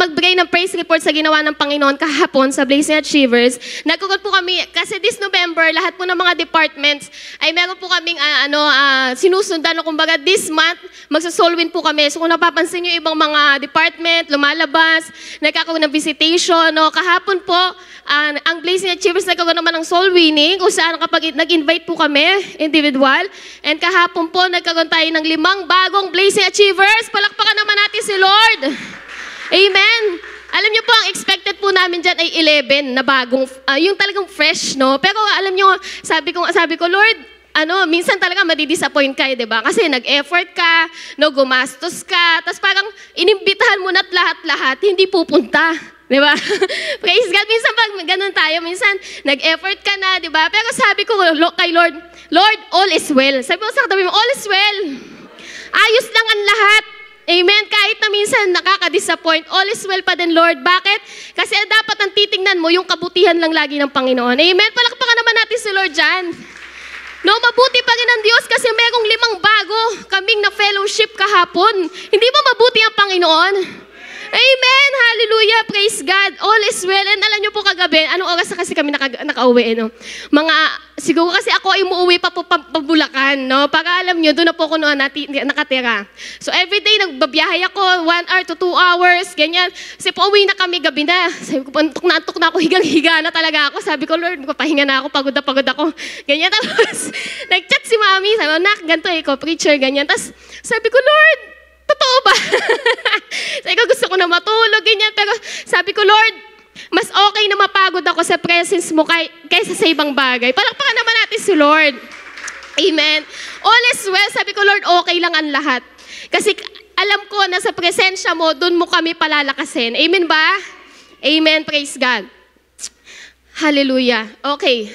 magbigay ng praise report sa ginawa ng Panginoon kahapon sa Blazing Achievers. Nagkugot po kami, kasi this November, lahat po ng mga departments ay meron po kaming sinusundan. Kumbaga, this month, magsa-soul win po kami. So kung napapansin nyo, ibang mga department, lumalabas, nagkakaroon ng visitation. No? Kahapon po, ang Blazing Achievers nagkaroon naman ng soul winning, kung saan kapag nag-invite po kami, individual. And kahapon po, nagkaroon tayo ng 5 bagong Blazing Achievers. Palakpakan naman natin si Lord. Amen. Alam niyo po, ang expected po namin dyan ay 11 na bagong, yung talagang fresh, no? Pero alam niyo, sabi ko, Lord, minsan talaga madi-disappoint ka, di ba? Kasi nag-effort ka, no, gumastos ka, tapos parang inimbitahan mo na't lahat-lahat, hindi pupunta. Di ba? Praise God. Minsan pag ganun tayo, minsan nag-effort ka na, di ba? Pero sabi ko kay Lord, Lord, all is well. Sabi ko sa katabi mo, all is well. Ayos lang ang lahat. Amen. Kahit na minsan nakaka-disappoint, all is well pa din, Lord. Bakit? Kasi dapat ang titingnan mo, yung kabutihan lang lagi ng Panginoon. Amen. Palakpakan naman natin si Lord dyan. No, mabuti pa rin ang Diyos kasi merong 5 bago kaming na fellowship kahapon. Hindi ba mabuti ang Panginoon? Amen! Hallelujah! Praise God! All is well. And alam niyo po kagabi, anong oras na kasi kami nakauwi, no? Siguro kasi ako ay umuwi pa po Bulacan, no? Para alam niyo, doon na po ako noon nakatira. So everyday, nagbabiyahe ako, 1 hour to 2 hours, ganyan. Kasi po uwi na kami gabi na. Sabi ko, antok na ako, higang-higa na talaga ako. Sabi ko, Lord, pahinga na ako, pagod ako. Ganyan. Tapos, nag-chat si Mami, sabi ko, nak, ganito ko, preacher, ganyan. Tapos, sabi ko, Lord, totoo ba? Sabi ko, gusto ko na matulog, ganyan. Pero sabi ko, Lord, mas okay na mapagod ako sa presence mo kaysa sa ibang bagay. Palakpakan naman natin si Lord. Amen. All is well. Sabi ko, Lord, okay lang ang lahat. Kasi alam ko na sa presensya mo, doon mo kami palalakasin. Amen ba? Amen. Praise God. Hallelujah. Okay.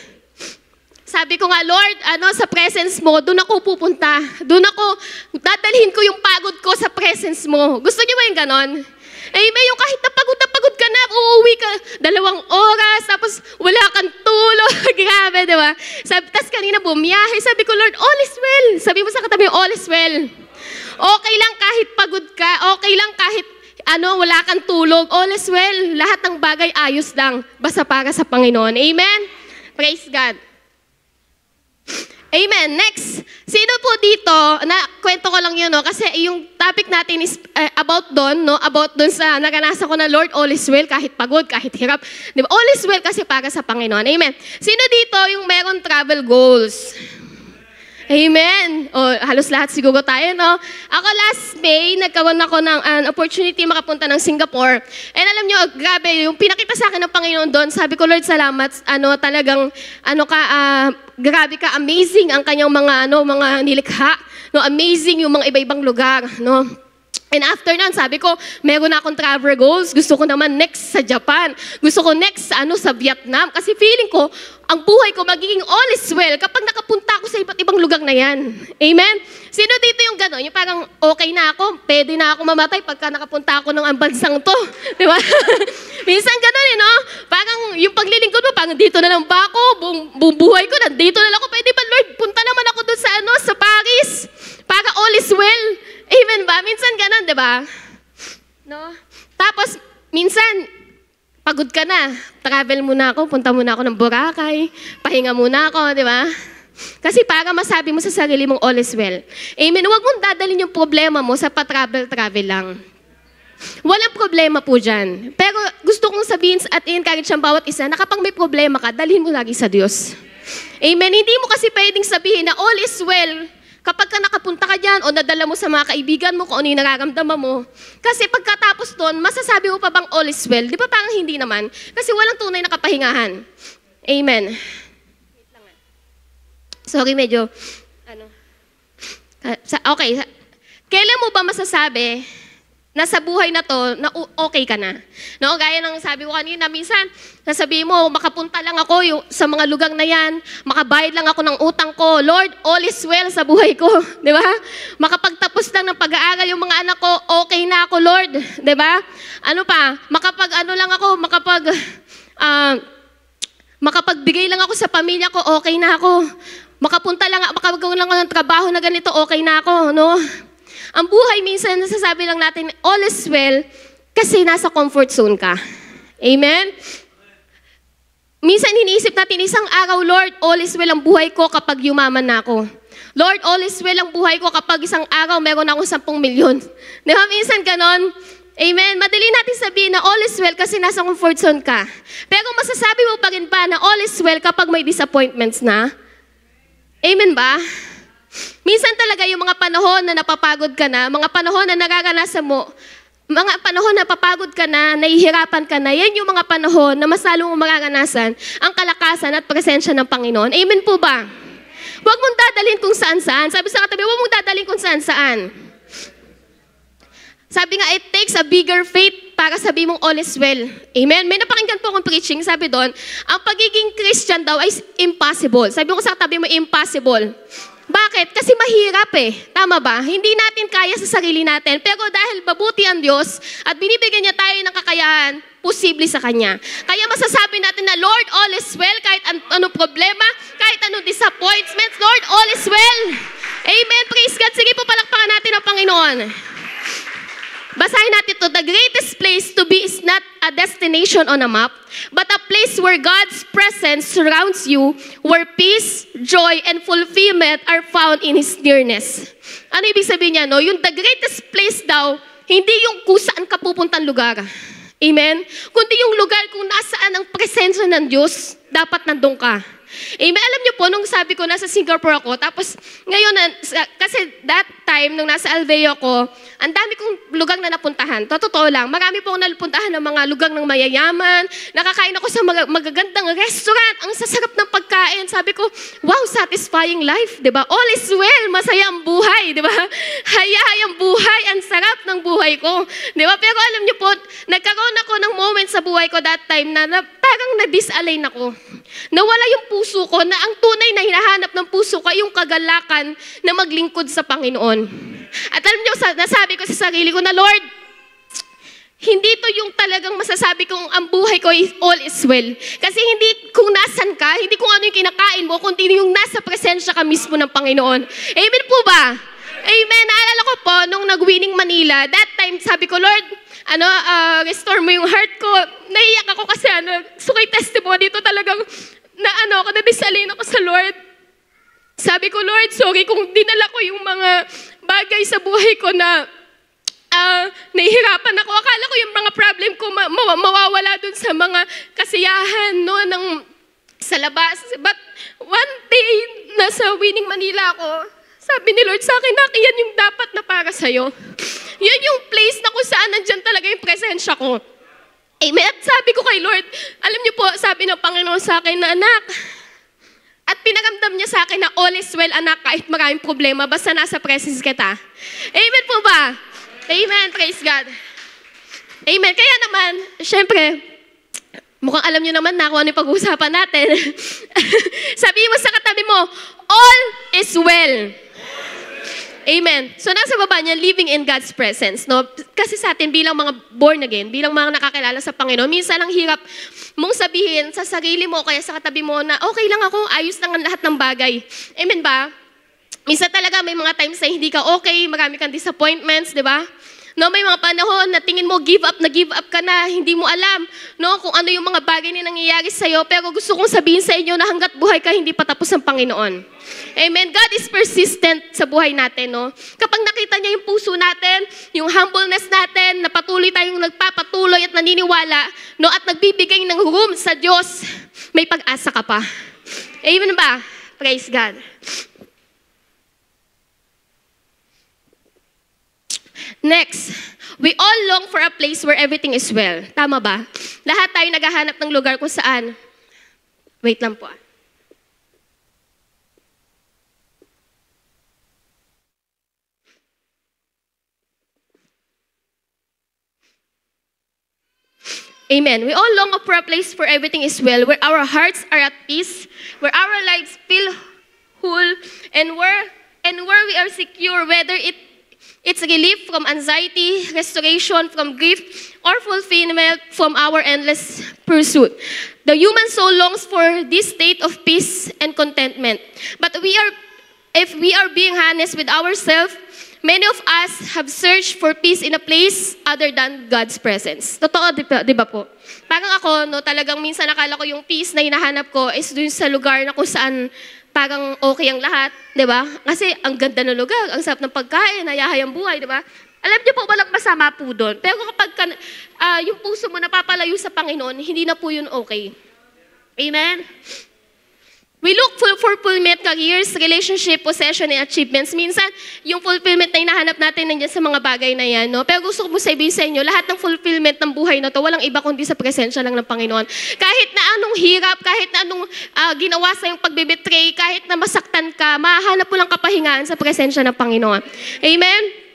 Sabi ko nga, Lord, sa presence mo, doon ako pupunta. Dadalhin ko yung pagod ko sa presence mo. Gusto niyo ba yung ganon? Amen, yung kahit na pagod ka na, uuwi ka 2 oras, tapos wala kang tulog. Grabe, di ba? Tapos kanina bumiyahe, sabi ko, Lord, all is well. Sabi mo sa katabi, all is well. Okay lang kahit pagod ka, okay lang kahit wala kang tulog, all is well. Lahat ng bagay ayos lang, basta para sa Panginoon. Amen? Praise God. Amen. Next, sino po dito, kwento ko lang yun, no? Kasi yung topic natin is about doon, no? About doon sa naranasan ko na, Lord, all is well, kahit pagod, kahit hirap. Di ba? All is well kasi para sa Panginoon. Amen. Sino dito yung meron travel goals? Amen. Halos lahat siguro tayo, no? Ako last May, nagkaroon ako ng opportunity makapunta ng Singapore. And alam nyo, grabe, yung pinakita sa akin ng Panginoon doon, sabi ko, Lord, salamat. Talagang, grabe ka, amazing ang kanyang mga nilikha. No, amazing yung mga iba-ibang lugar, no? And after nun, sabi ko, meron na akong travel goals. Gusto ko naman next sa Japan. Gusto ko next sa Vietnam. Kasi feeling ko, ang buhay ko magiging all is well kapag nakapunta ako sa iba't ibang lugar na yan. Amen? Sino dito yung gano'n? Yung parang okay na ako, pwede na ako mamatay pagka nakapunta ako ng bansang to. Di ba? Minsan gano'n no? Parang yung paglilingkod mo, parang dito na lang ba ako? Buong buhay ko, nandito na lang ako. Pwede ba, Lord, punta naman ako doon sa Paris? Para all is well. Amen ba? Minsan ganun, di ba? No? Tapos, minsan, pagod ka na. Travel muna ako, punta muna ako ng Boracay, pahinga muna ako, di ba? Kasi para masabi mo sa sarili mong all is well. Amen? Huwag mong dadalhin yung problema mo sa pa-travel lang. Walang problema po dyan. Pero gusto kong sabihin at i-encourage ang bawat isa na kapag may problema ka, dalhin mo lagi sa Diyos. Amen? Hindi mo kasi pwedeng sabihin na all is well kapag ka nakapunta ka dyan o nadala mo sa mga kaibigan mo kung ano yung nararamdaman mo. Kasi pagkatapos doon, masasabi mo pa bang all is well? Di ba parang hindi naman? Kasi walang tunay na kapahingahan. Amen. Sorry, medyo, okay. Kailan mo ba masasabi na sa buhay na to, na okay ka na? No? Gaya ng sabi ko kanina, minsan, nasabi mo, makapunta lang ako sa mga lugar na yan, makabayad lang ako ng utang ko. Lord, all is well sa buhay ko. Di ba? Makapagtapos lang ng pag-aaral yung mga anak ko, okay na ako, Lord. Di ba? Ano pa? Makapagbigay lang ako sa pamilya ko, okay na ako. Makapagawa lang ako ng trabaho na ganito, okay na ako. No? Ang buhay minsan, nasasabi lang natin, all is well, Kasi nasa comfort zone ka. Amen? Minsan iniisip natin, isang araw, Lord, all is well ang buhay ko kapag yumaman na ako. Lord, all is well ang buhay ko kapag isang araw meron akong 10 milyon. Di ba? Minsan ganon. Amen? Madali natin sabihin na all is well kasi nasa comfort zone ka. Pero masasabi mo pa rin ba na all is well kapag may disappointments na? Amen ba? Minsan talaga yung mga panahon na napapagod ka na, mga panahon na nararanasan mo, mga panahon na papagod ka na, nahihirapan ka na, yan yung mga panahon na mas lalong mararanasan ang kalakasan at presensya ng Panginoon. Amen po ba? Huwag mong dadalhin kung saan-saan. Sabi sa katabi, huwag mong dadalhin kung saan-saan. Sabi nga, it takes a bigger faith para sabi mong all is well. Amen? May napakinggan po akong preaching, sabi doon, ang pagiging Christian daw ay impossible. Sabi ko sa katabi mo, impossible. Bakit? Kasi mahirap eh. Tama ba? Hindi natin kaya sa sarili natin. Pero dahil mabuti ang Diyos at binibigyan niya tayo ng kakayahan, posible sa Kanya. Kaya masasabi natin na, Lord, all is well. Kahit anong problema, kahit anong disappointments, Lord, all is well. Amen. Praise God. Sige po, palakpakan natin ang Panginoon. Basahin natin ito. The greatest place to be is not a destination on a map, but a place where God's presence surrounds you, where peace, joy, and fulfillment are found in His nearness. Ano ibig sabihin niya, no? Yung the greatest place daw, hindi yung kung saan ka pupuntang lugar. Amen? Kundi yung lugar kung nasaan ang presensya ng Diyos, dapat nandun ka. Amen? Alam niyo po, nung sabi ko, nasa Singapore ako, tapos ngayon, kasi that time, nung nasa Alveo ko, ang dami kong lugar na napuntahan. Totoo lang, marami pong napuntahan ng mga lugar ng mayayaman, nakakain ako sa magagandang restaurant, ang sasarap ng pagkain. Sabi ko, wow, satisfying life, di ba? All is well, masaya ang buhay, di ba? Hayahayang buhay, ang sarap ng buhay ko. Di ba? Pero alam niyo po, nagkaroon ako ng moment sa buhay ko that time na parang na-disalign ako. Nawala yung puso ko na ang tunay na hinahanap ng puso ko ay yung kagalakan na maglingkod sa Panginoon. At alam niyo, nasabi ko sa sarili ko na, Lord, hindi to yung talagang masasabi kong ang buhay ko is all is well. Kasi hindi kung nasan ka, hindi kung ano yung kinakain mo, kundi yung nasa presensya ka mismo ng Panginoon. Amen po ba? Amen. Naalala ko po, nung nag-winning Manila, that time sabi ko, Lord, restore mo yung heart ko. Naiyak ako kasi sukay testimony dito talagang na-disalin ako sa Lord. Sabi ko, Lord, sorry kung dinala ko yung mga bagay sa buhay ko na nahihirapan ako. Akala ko yung mga problem ko mawawala dun sa mga kasiyahan, no, sa labas. But one day, nasa Winning Manila ako, sabi ni Lord sa akin, yan yung dapat na para sa'yo. Yan yung place na kung saan nandyan talaga yung presensya ko. Amen. At sabi ko kay Lord, alam niyo po, sabi ng Panginoon sa akin na, anak, at pinaramdam niya sa akin na all is well, anak, kahit maraming problema, basta nasa presence kita. Amen po ba? Amen. Praise God. Amen. Kaya naman, syempre, mukhang alam niyo naman na kung ano yung pag-uusapan natin. Sabihin mo sa katabi mo, all is well. Amen. So nasa baba niya, living in God's presence. No? Kasi sa atin bilang mga born again, bilang mga nakakilala sa Panginoon, minsan ang hirap mong sabihin sa sarili mo, kaya sa katabi mo na okay lang ako, ayos lang ang lahat ng bagay. Amen ba? Minsan talaga may mga times na hindi ka okay, marami kang disappointments, di ba? No, may mga panahon na tingin mo give up ka na, hindi mo alam, no, kung ano yung mga bagay na nangyayari sa iyo, pero gusto kong sabihin sa inyo na hangga't buhay ka, hindi pa tapos ang Panginoon. Amen. God is persistent sa buhay natin, no? Kapag nakita niya yung puso natin, yung humbleness natin, na patuloy tayong nagpapatuloy at naniniwala, no, at nagbibigay ng room sa Diyos, may pag-asa ka pa. Amen ba? Praise God. Next, we all long for a place where everything is well. Tama ba? Lahat tayo naghahanap ng lugar kung saan. Wait lang po. Amen. We all long for a place where everything is well, where our hearts are at peace, where our lives feel whole, and where we are secure, whether it's relief from anxiety, restoration from grief, or fulfillment from our endless pursuit. The human soul longs for this state of peace and contentment. But if we are being honest with ourselves, many of us have searched for peace in a place other than God's presence. Totoo, di ba po? Parang ako, no, talagang minsan nakala ko yung peace na hinahanap ko is dun sa lugar na kung saan parang okay ang lahat, di ba? Kasi ang ganda ng lugar, ang sarap ng pagkain, hayahayang buhay, di ba? Alam niyo po, walang masama po doon. Pero kapag yung puso mo napapalayo sa Panginoon, hindi na po yun okay. Amen? We look for fulfillment, careers, relationship, possession, and achievements. Minsan, yung fulfillment na hinahanap natin nandiyan sa mga bagay na yan. No? Pero gusto ko po sabihin sa inyo, lahat ng fulfillment ng buhay na to, walang iba kundi sa presensya lang ng Panginoon. Kahit na anong hirap, kahit na anong ginawa sa yung pagbibetray, kahit na masaktan ka, mahahanap mo lang kapahingaan sa presensya ng Panginoon. Amen?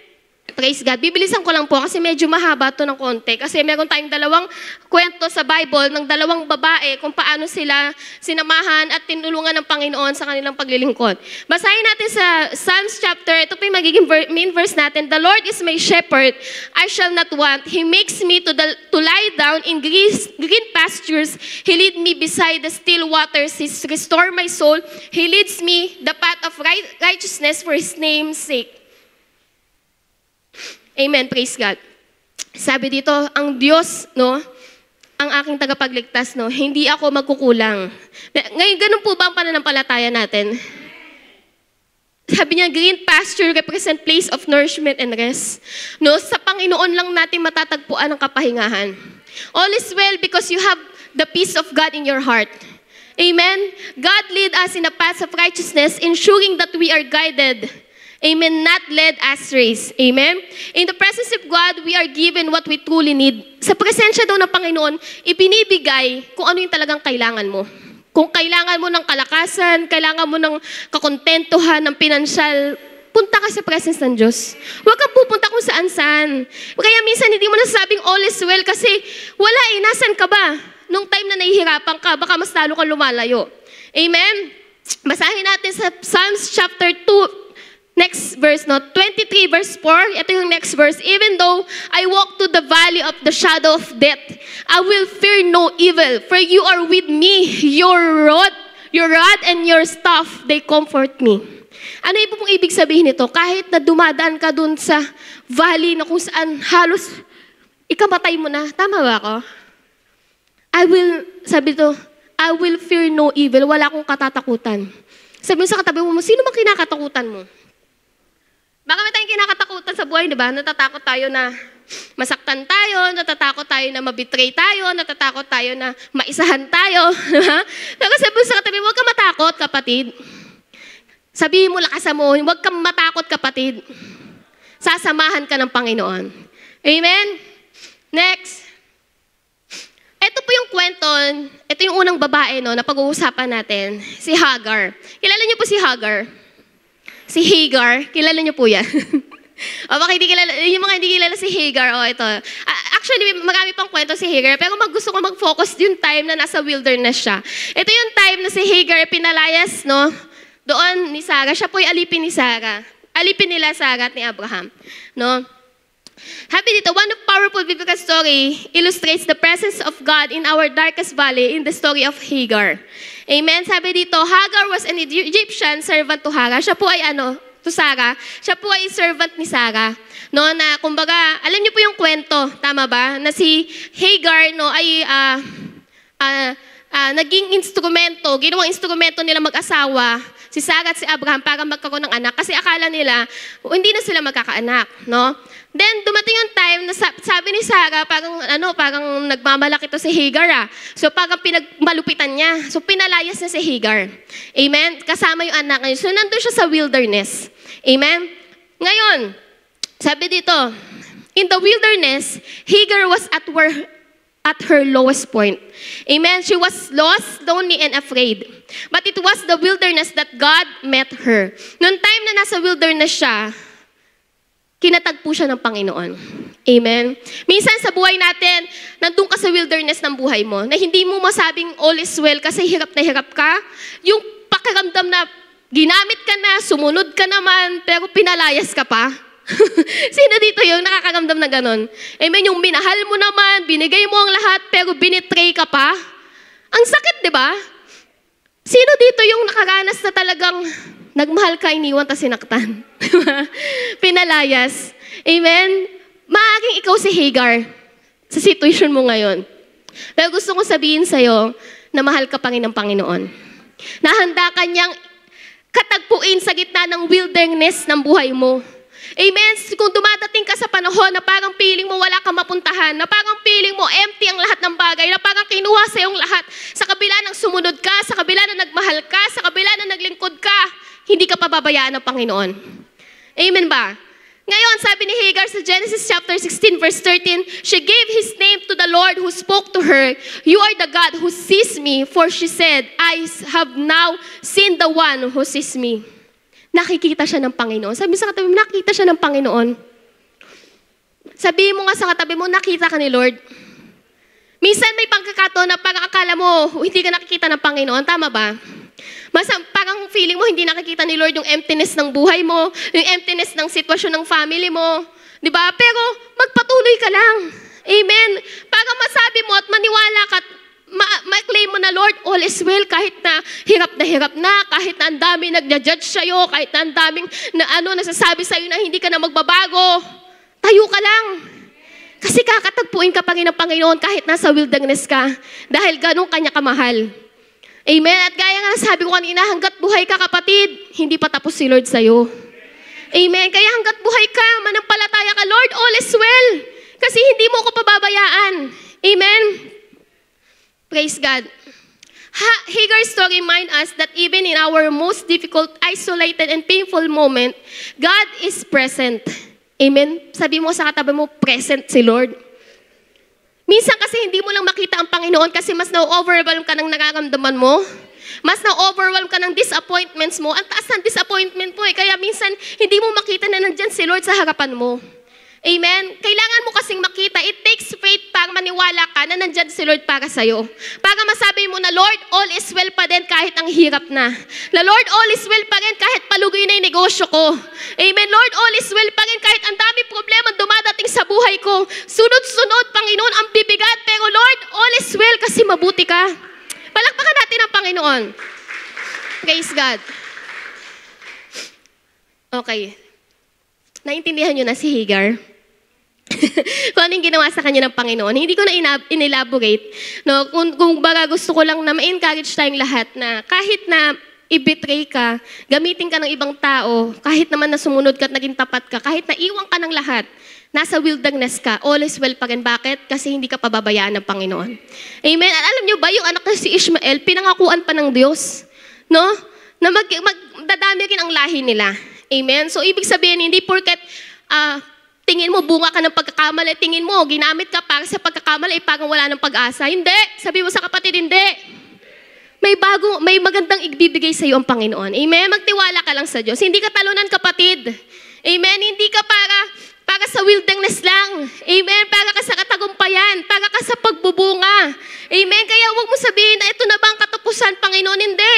Praise God. Bibilisan ko lang po kasi medyo mahaba to ng konti. Kasi meron tayong dalawang kwento sa Bible ng dalawang babae kung paano sila sinamahan at tinulungan ng Panginoon sa kanilang paglilingkod. Basahin natin sa Psalms chapter, ito po yung magiging main verse natin. The Lord is my shepherd, I shall not want. He makes me to lie down in green pastures. He lead me beside the still waters. He restore my soul. He leads me the path of righteousness for His name's sake. Amen, praise God. Sabi dito, ang Diyos, no, ang aking tagapagligtas, no, hindi ako magkukulang. Ngayon, ganun po ba ang pananampalataya natin? Sabi niya, green pasture represent place of nourishment and rest. No, sa Panginoon lang natin matatagpuan ang kapahingahan. All is well because you have the peace of God in your heart. Amen? God lead us in the paths of righteousness, ensuring that we are guided. Amen. Not led astray. Amen. In the presence of God, we are given what we truly need. Sa presensya daw ng Panginoon, ibinibigay kung ano yung talagang kailangan mo. Kung kailangan mo ng kalakasan, kailangan mo ng kakontentuhan, ng pinansyal, punta ka sa presence ng Diyos. Huwag kang pupunta kung saan-saan. Kaya minsan hindi mo nasasabing all is well kasi wala eh, nasan ka ba? Nung time na nahihirapan ka, baka mas lalo kang lumalayo. Amen. Basahin natin sa Psalms chapter 2, next verse, no? 23 verse 4. Ito yung next verse. Even though I walk to the valley of the shadow of death, I will fear no evil, for you are with me. Your rod and your staff, they comfort me. Ano yung pong ibig sabihin nito? Kahit na dumadaan ka dun sa valley na kung saan halos ikamatay mo na. Tama ba ako? Sabi to, I will fear no evil. Wala akong katatakutan. Sabi mo sa katabi mo, sino mang kinakatakutan mo? Baka may tayong kinakatakutan sa buhay, di ba? Natatakot tayo na masaktan tayo, natatakot tayo na mabitray tayo, natatakot tayo na maisahan tayo. Pero sabi mo sa katabi, huwag kang matakot, kapatid. Sabihin mo, lakasan mo, huwag kang matakot, kapatid. Sasamahan ka ng Panginoon. Amen? Next. Ito po yung kwento, ito yung unang babae no, na pag-uusapan natin, si Hagar. Kilala niyo po si Hagar? Si Hagar, kilala niyo po yan. O baka hindi kilala, yung mga hindi kilala si Hagar, ito. Actually, marami pang kwento si Hagar, pero gusto ko mag-focus yung time na nasa wilderness siya. Ito yung time na si Hagar pinalayas, no? Doon ni Sarah, siya po yung alipin ni Sarah. Alipin nila Sarah at ni Abraham, no? Happy dito, one of powerful biblical story illustrates the presence of God in our darkest valley in the story of Hagar. Amen? Sabi dito, Hagar was an Egyptian servant to Hagar. Siya po ay to Sarah. Siya po ay servant ni Sarah. No, na kumbaga, alam niyo po yung kwento, tama ba? Na si Hagar no ay naging instrumento, ginawang instrumento nila mag-asawa, si Sarah at si Abraham para magkaroon ng anak kasi akala nila hindi na sila magkakaanak, no? Then dumating yung time na sabi ni Sarah parang nagmamalaki to si Hagar. So parang pinagmalupitan niya. So pinalayas niya si Hagar. Amen. Kasama yung anak niya. So nandun siya sa wilderness. Amen. Ngayon, sabi dito, in the wilderness, Hagar was at her lowest point. Amen. She was lost, lonely, and afraid. But it was the wilderness that God met her. Noong time na nasa wilderness siya, kinatagpo siya ng Panginoon. Amen. Minsan sa buhay natin, nandun ka sa wilderness ng buhay mo, na hindi mo masabing all is well kasi hirap na hirap ka. Yung pakiramdam na ginamit ka na, sumunod ka naman, pero pinalayas ka pa. Sino dito yung nakakaramdam na ganon? Amen, yung minahal mo naman, binigay mo ang lahat, pero binitray ka pa. Ang sakit, di ba? Sino dito yung nakaranas na talagang Nagmahal ka, iniwan, tas sinaktan. Pinalayas. Amen? Maaaring ikaw si Hagar sa situation mo ngayon. Pero gusto kong sabihin sa'yo na mahal ka pa rin ng Panginoon. Nahanda ka niyang katagpuin sa gitna ng wilderness ng buhay mo. Amen? Kung dumadating ka sa panahon na parang feeling mo wala kang mapuntahan, na parang feeling mo empty ang lahat ng bagay, na parang kinuha sa iyong lahat, sa kabila ng sumunod ka, sa kabila na nagmahal ka, sa kabila na naglingkod ka, hindi ka pababayaan ng Panginoon. Amen ba? Ngayon, sabi ni Hagar sa Genesis chapter 16 verse 13, she gave his name to the Lord who spoke to her, "You are the God who sees me," for she said, "I have now seen the one who sees me." Nakikita siya ng Panginoon. Sabi sa katabi mo, nakita siya ng Panginoon. Sabihin mo nga sa katabi mo, nakita ka ni Lord. Minsan may pagkakataon na parang akala mo, hindi ka nakikita ng Panginoon. Tama ba? Parang feeling mo, hindi nakikita ni Lord yung emptiness ng buhay mo, yung emptiness ng sitwasyon ng family mo. Di ba? Pero magpatuloy ka lang. Amen. Para masabi mo at maniwala ka at ma-claim mo na, Lord, all is well, kahit na, kahit na ang dami nagja-judge sa'yo, kahit na ang daming nasasabi sa'yo na hindi ka na magbabago. Tayo ka lang. Kasi kakatagpuin ka pa rin ng Panginoon kahit nasa wilderness ka. Dahil ganun kanya kamahal. Amen. At gaya nga sabi ko kanina, hanggat buhay ka kapatid, hindi pa tapos si Lord sa'yo. Amen. Kaya hanggat buhay ka, manampalataya ka, Lord, all is well. Kasi hindi mo ko pababayaan. Amen. Praise God. Hagar's story reminds us that even in our most difficult, isolated, and painful moment, God is present. Amen. Sabi mo sa katabi mo, present si Lord. Minsan kasi hindi mo lang makita ang Panginoon kasi mas na-overwhelm ka ng nararamdaman mo. Mas na-overwhelm ka ng disappointments mo. Ang taas ng disappointment mo eh. Kaya minsan hindi mo makita na nandyan si Lord sa harapan mo. Amen? Kailangan mo kasing makita. It takes faith para maniwala ka na nandyan si Lord para sa'yo. Para masabi mo na, Lord, all is well pa din kahit ang hirap na. Na Lord, all is well pa rin kahit palugoy na yung negosyo ko. Amen? Lord, all is well pa rin kahit ang dami problema dumadating sa buhay ko. Sunod-sunod, Panginoon, ang bibigat. Pero Lord, all is well kasi mabuti ka. Palakpakan natin ang Panginoon. Praise God. Okay. Naintindihan nyo na si Hagar? Kung ano yung ginawa sa kanya ng Panginoon. Hindi ko na inelaborate. No? Kung baga gusto ko lang na ma-encourage tayong lahat na kahit na i-betray ka, gamitin ka ng ibang tao, kahit naman na sumunod ka at naging tapat ka, kahit na iwan ka ng lahat, nasa wilderness ka, all is well pa rin. Bakit? Kasi hindi ka pababayaan ng Panginoon. Amen? At alam nyo ba, yung anak na si Ishmael, pinangakuan pa ng Diyos. No? Na magdadami rin ang lahi nila. Amen? So, ibig sabihin, hindi porket tingin mo, bunga ka ng pagkakamali, tingin mo, ginamit ka para sa pagkakamali, parang wala ng pag-asa. Hindi. Sabi mo sa kapatid, hindi. May magandang ibibigay sa iyo ang Panginoon. Amen? Magtiwala ka lang sa Diyos. Hindi ka talunan, kapatid. Amen? Hindi ka para sa wilderness lang. Amen? Para ka sa katagumpayan. Para ka sa pagbubunga. Amen? Kaya huwag mo sabihin na ito na ba ang katapusan, Panginoon? Hindi.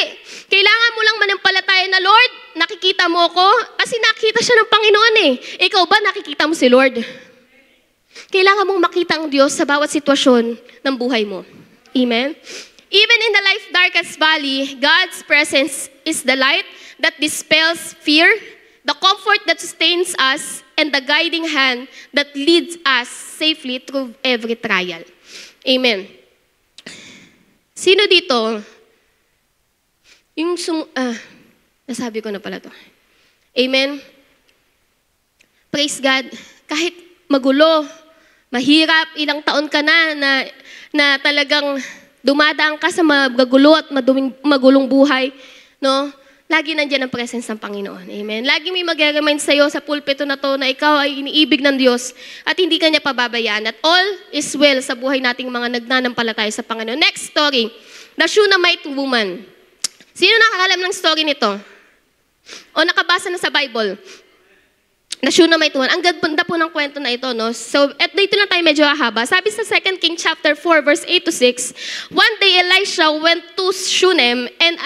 Kailangan mo lang manampalataya na, Lord, nakikita mo ko? Kasi nakita siya ng Panginoon eh. Ikaw ba nakikita mo si Lord? Kailangan mong makita ang Diyos sa bawat sitwasyon ng buhay mo. Amen? Even in the life's darkest valley, God's presence is the light that dispels fear, the comfort that sustains us, and the guiding hand that leads us safely through every trial. Amen. Sino dito? Nasabi ko na pala to. Amen. Praise God. Kahit magulo, mahirap, ilang taon ka na talagang dumadaan ka sa magagulo at magulong buhay, no? Lagi nandiyan ang presence ng Panginoon. Amen. Lagi may mag-remind sa'yo sa pulpito na to na ikaw ay iniibig ng Diyos at hindi ka niya pababayaan. At all is well sa buhay nating mga nagnanampalataya sa Panginoon. Next story. The Shunammite woman. Sino nakakalam ng story nito? O nakabasa na sa Bible? The Shunammite woman. Ang ganda po ng kwento na ito, no? So, at dito na tayo medyo hahaba. Sabi sa 2 King chapter 4, verse 8 to 6, one day Elisha went to Shunem, and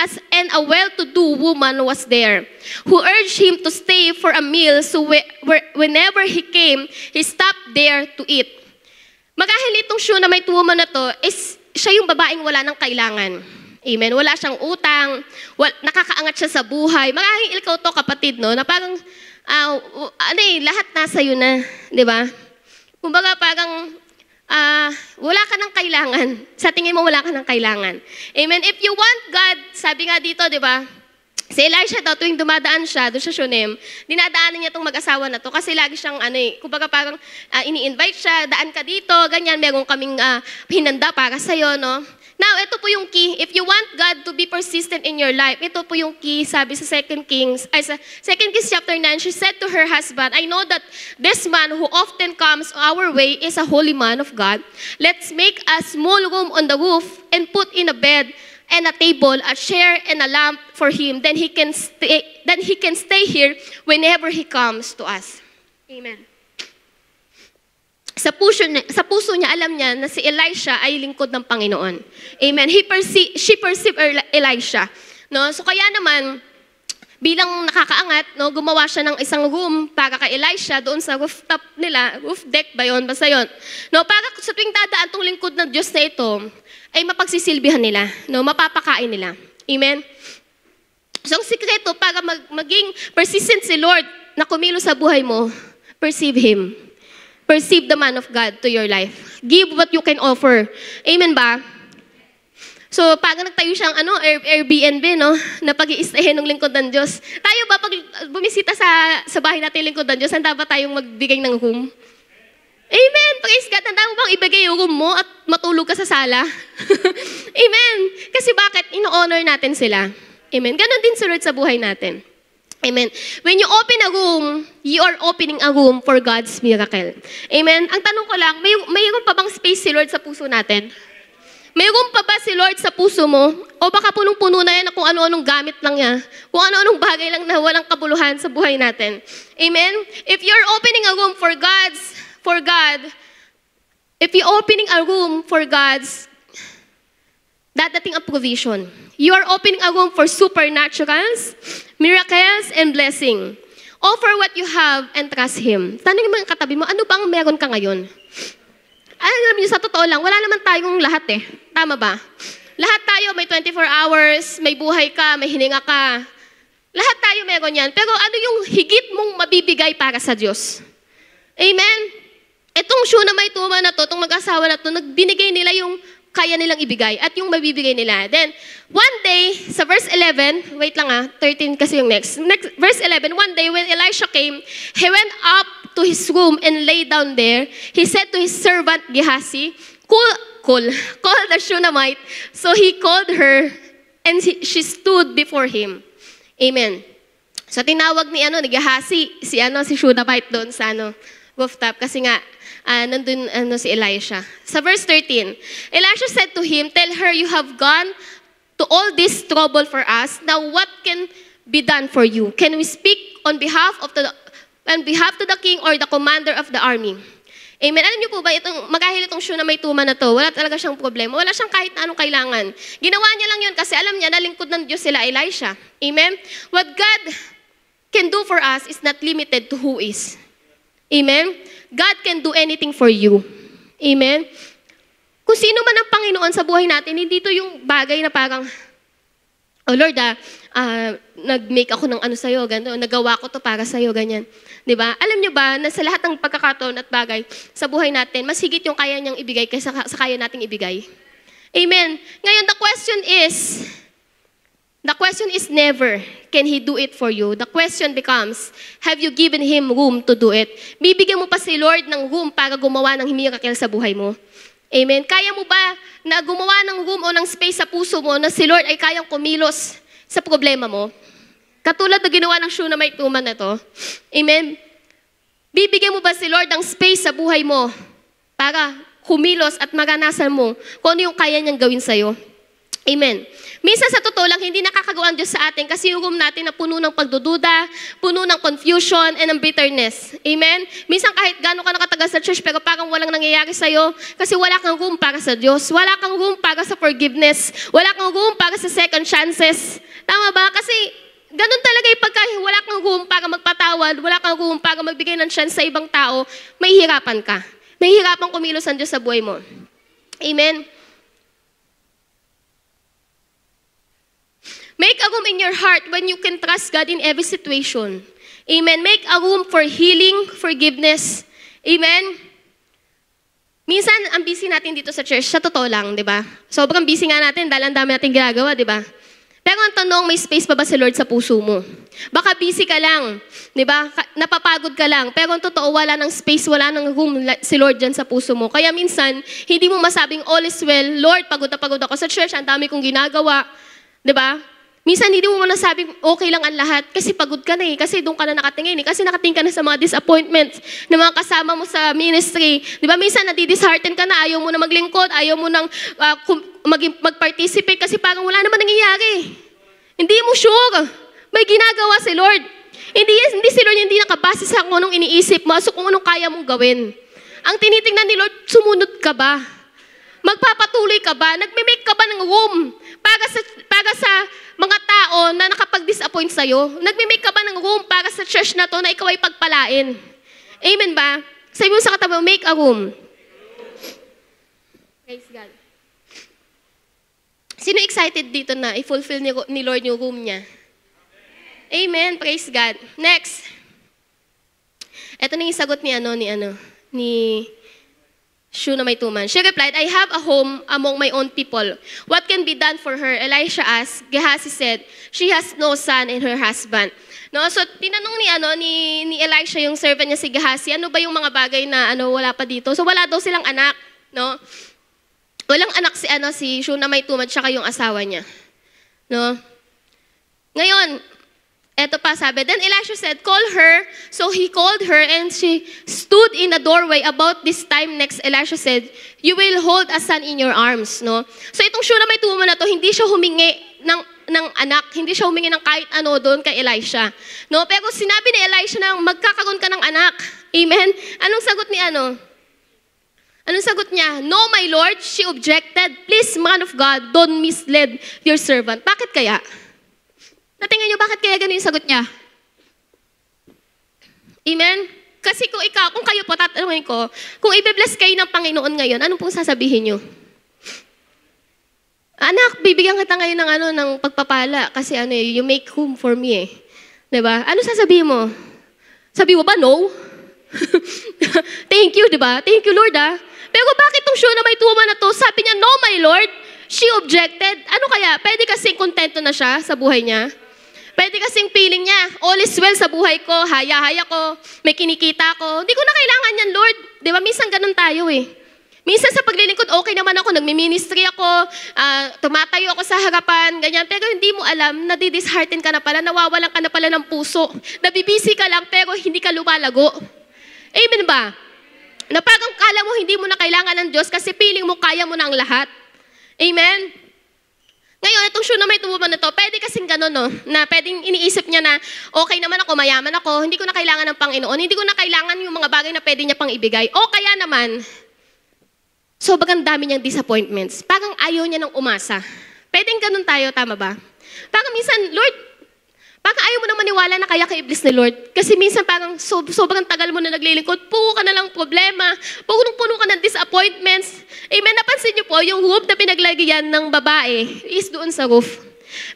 a well-to-do woman was there, who urged him to stay for a meal, so whenever he came, he stopped there to eat. Marahil itong Shunammite woman na to, siya yung babaeng wala ng kailangan. Amen. Wala siyang utang, nakakaangat siya sa buhay. Marahil ikaw to, kapatid, no, na parang, lahat nasa iyo na, di ba? Kumbaga parang, wala ka ng kailangan. Sa tingin mo, wala ka ng kailangan. Amen. If you want God, sabi nga dito, di ba? Si Elisha daw, tuwing dumadaan siya, doon sa Shunem, dinadaanan niya itong mag-asawa na to kasi lagi siyang, kumbaga parang ini-invite siya, daan ka dito, ganyan, meron kaming hinanda para sa'yo, no? Now, ito po yung key. If you want God to be persistent in your life, ito po yung key, sabi sa 2 Kings chapter 9, she said to her husband, I know that this man who often comes our way is a holy man of God. Let's make a small room on the roof and put in a bed and a table, a chair, and a lamp for him. Then he can stay here whenever he comes to us. Amen. Sa puso niya, alam niya na si Elisha ay lingkod ng Panginoon. Amen. She perceived Elisha. No? So kaya naman, bilang nakakaangat, no, gumawa siya ng isang room para kay Elisha doon sa rooftop nila, roof deck ba yun? Basta yun. No, para sa tuwing dadaan tong lingkod ng Diyos na ito, ay mapagsisilbihan nila, no, mapapakain nila. Amen. So ang sikreto para maging persistent si Lord na kumilo sa buhay mo, perceive Him. Perceive the man of God to your life. Give what you can offer. Amen ba? So, pag nagtayo siyang Airbnb, no, na pag-i-stayin ng lingkod ng Diyos. Tayo ba, pag bumisita sa bahay natin lingkod ng Diyos, handa ba tayong magbigay ng room? Amen! Praise God! Handa mo bang ibigay yung room mo at matulog ka sa sala? Amen! Kasi bakit? Ino-honor natin sila. Amen? Ganon din si Lord sa buhay natin. Amen. When you open a room, you are opening a room for God's miracle. Amen. Ang tanong ko lang, mayroon pa bang space si Lord sa puso natin? Mayroon pa ba si Lord sa puso mo? O baka punong-puno na yan na kung ano-anong gamit lang niya? Kung ano-anong bagay lang na walang kabuluhan sa buhay natin? Amen. If you're opening a room for God, if you're opening a room for God's, dadating ang provision. You are opening a room for supernaturals, miracles, and blessing. Offer what you have and trust Him. Tanongin mo ang katabi mo, ano bang meron ka ngayon? Alam niyo, sa totoo lang, wala naman tayong lahat eh. Tama ba? Lahat tayo may 24 hours, may buhay ka, may hininga ka. Lahat tayo meron yan. Pero ano yung higit mong mabibigay para sa Diyos? Amen? Itong Shunammite woman na to, itong mag-asawa na to, nagbinigay nila yung kaya nilang ibigay at yung mabibigay nila. Then, one day, sa verse 11, wait lang 13 kasi yung next. Verse 11, one day when Elisha came, he went up to his room and lay down there. He said to his servant Gehazi, call the Shunammite. So he called her and she stood before him. Amen. So tinawag ni Gehazi, si Shunammite doon sa rooftop kasi nga, nandun si Elisha. Sa verse 13, Elisha said to him, tell her you have gone to all this trouble for us. Now what can be done for you? Can we speak on behalf to the king or the commander of the army? Amen. Alam niyo po ba, magahil itong Shunammite woman na to, wala talaga siyang problema. Wala siyang kahit na anong kailangan. Ginawa niya lang yun kasi alam niya na lingkod ng Diyos sila Elisha. Amen. What God can do for us is not limited to who is. Amen. God can do anything for you. Amen? Kung sino man ang Panginoon sa buhay natin, hindi ito yung bagay na parang, oh Lord, nag-make ako ng sa'yo, gano'n, nagawa ko to para sa'yo, ganyan. Diba? Alam niyo ba na sa lahat ng pagkakataon at bagay sa buhay natin, mas higit yung kaya niyang ibigay kaysa sa kaya nating ibigay? Amen? Ngayon, the question is never, can He do it for you? The question becomes, have you given Him room to do it? Bibigyan mo pa si Lord ng room para gumawa ng miracle sa buhay mo? Amen? Kaya mo ba na gumawa ng room o ng space sa puso mo na si Lord ay kayang kumilos sa problema mo? Katulad na ginawa ng Shunammite woman na to. Amen? Bibigyan mo ba si Lord ng space sa buhay mo para kumilos at maranasan mo kung ano yung kaya niyang gawin sa'yo? Amen. Minsan sa totoo lang, hindi nakakagawa ang Diyos sa atin kasi yung room natin na puno ng pagdududa, puno ng confusion, and ng bitterness. Amen? Minsan kahit gano'n ka nakatagal sa church, pero parang walang nangyayari sa'yo kasi wala kang room para sa Diyos. Wala kang room para sa forgiveness. Wala kang room para sa second chances. Tama ba? Kasi gano'n talaga yung pagka wala kang room para magpatawad, wala kang room para magbigay ng chance sa ibang tao, may hirapan ka. May hirapan kumilos ang Diyos sa buhay mo. Amen? Make a room in your heart when you can trust God in every situation. Amen. Make a room for healing, forgiveness. Amen. Minsan, ang busy natin dito sa church, sa totoo lang, di ba? Sobrang busy nga natin dahil ang dami natin ginagawa, di ba? Pero ang tanong, may space pa ba si Lord sa puso mo? Baka busy ka lang, di ba? Napapagod ka lang. Pero ang totoo, wala ng space, wala ng room si Lord dyan sa puso mo. Kaya minsan, hindi mo masabing all is well. Lord, pagod na pagod ako sa church, ang dami kong ginagawa. Di ba? Minsan, hindi mo nasabing okay lang ang lahat kasi pagod ka na eh. Kasi doon ka na nakatingin eh. Kasi nakatingin ka na sa mga disappointments ng mga kasama mo sa ministry. Di ba? Minsan, nadidishearten ka na. Ayaw mo na maglingkod. Ayaw mo nang mag-participate kasi parang wala naman nangyayari. Hindi mo sure. May ginagawa si Lord. Hindi si Lord hindi nakabase sa kung anong iniisip mo, so kung anong kaya mong gawin. Ang tinitingnan ni Lord, sumunod ka ba? Magpapatuloy ka ba? Nagme-make ka ba ng room para sa mga tao na nakapag-disappoint sa'yo? Nagme-make ka ba ng room para sa church na to na ikaw ay pagpalain? Amen ba? Sabi mo sa katabi mo, make a room. Praise God. Sino excited dito na i-fulfill ni Lord yung room niya? Amen. Praise God. Next. Ito na yung sagot ni Shunammite. She replied, I have a home among my own people. What can be done for her? Elisha asked. Gehazi said, she has no son and her husband. No, so tinanong ni Elisha yung servant niya si Gehazi, ano ba yung mga bagay na wala pa dito? So wala daw silang anak, no? Walang anak si Shunammite at saka yung asawa niya. No? Ngayon, eto pa sabi, then Elisha said, call her. So he called her and she stood in the doorway. About this time next, Elisha said, you will hold a son in your arms. No? So itong Shunammite woman na to, hindi siya humingi ng anak. Hindi siya humingi ng kahit ano doon kay Elisha. No? Pero sinabi ni Elisha na magkakaroon ka ng anak. Amen? Anong sagot ni Anong sagot niya? No, my Lord, she objected. Please, man of God, don't mislead your servant. Bakit kaya? Natingnan niyo, bakit kaya ganun yung sagot niya? Amen? Kasi kung kayo po, tatanungin ko, kung i-bless kayo ng Panginoon ngayon, anong pong sasabihin niyo? Anak, bibigyan kita ngayon ng pagpapala kasi you make room for me eh. Diba? Ano sasabihin mo? Sabi mo ba, no? Thank you, diba? Thank you, Lord, ah. Pero bakit tong Shunammite woman na to, sabi niya, no, my Lord, she objected. Ano kaya? Pwede kasing kontento na siya sa buhay niya? Pwede kasing feeling niya, all is well sa buhay ko, haya-haya ko, may kinikita ko. Hindi ko na kailangan yan, Lord. Di ba? Minsan ganun tayo eh. Minsan sa paglilingkod, okay naman ako, nagmi-ministry ako, tumatayo ako sa harapan, ganyan. Pero hindi mo alam, nadidishearten ka na pala, nawawalan ka na pala ng puso. Nabibisi ka lang, pero hindi ka lumalago. Amen ba? Na parang kala mo hindi mo na kailangan ng Diyos kasi feeling mo kaya mo na ang lahat. Amen? Ngayon, itong Shunammite woman na to, pwede kasing gano'n, no? Na pwedeng iniisip niya na, okay naman ako, mayaman ako, hindi ko na kailangan ng Panginoon, hindi ko na kailangan yung mga bagay na pwede niya pang ibigay. O kaya naman, sobrang dami niyang disappointments. Parang ayaw niya ng umasa. Pwedeng gano'n tayo, tama ba? Parang minsan, Lord, parang ayaw mo nang maniwala na kaya ka-i-bless ni Lord. Kasi minsan parang sobrang tagal mo na naglilingkod, puro ka na lang problema, puno ka ng disappointments. Amen, napansin niyo po, yung roof na pinaglagyan ng babae is doon sa roof.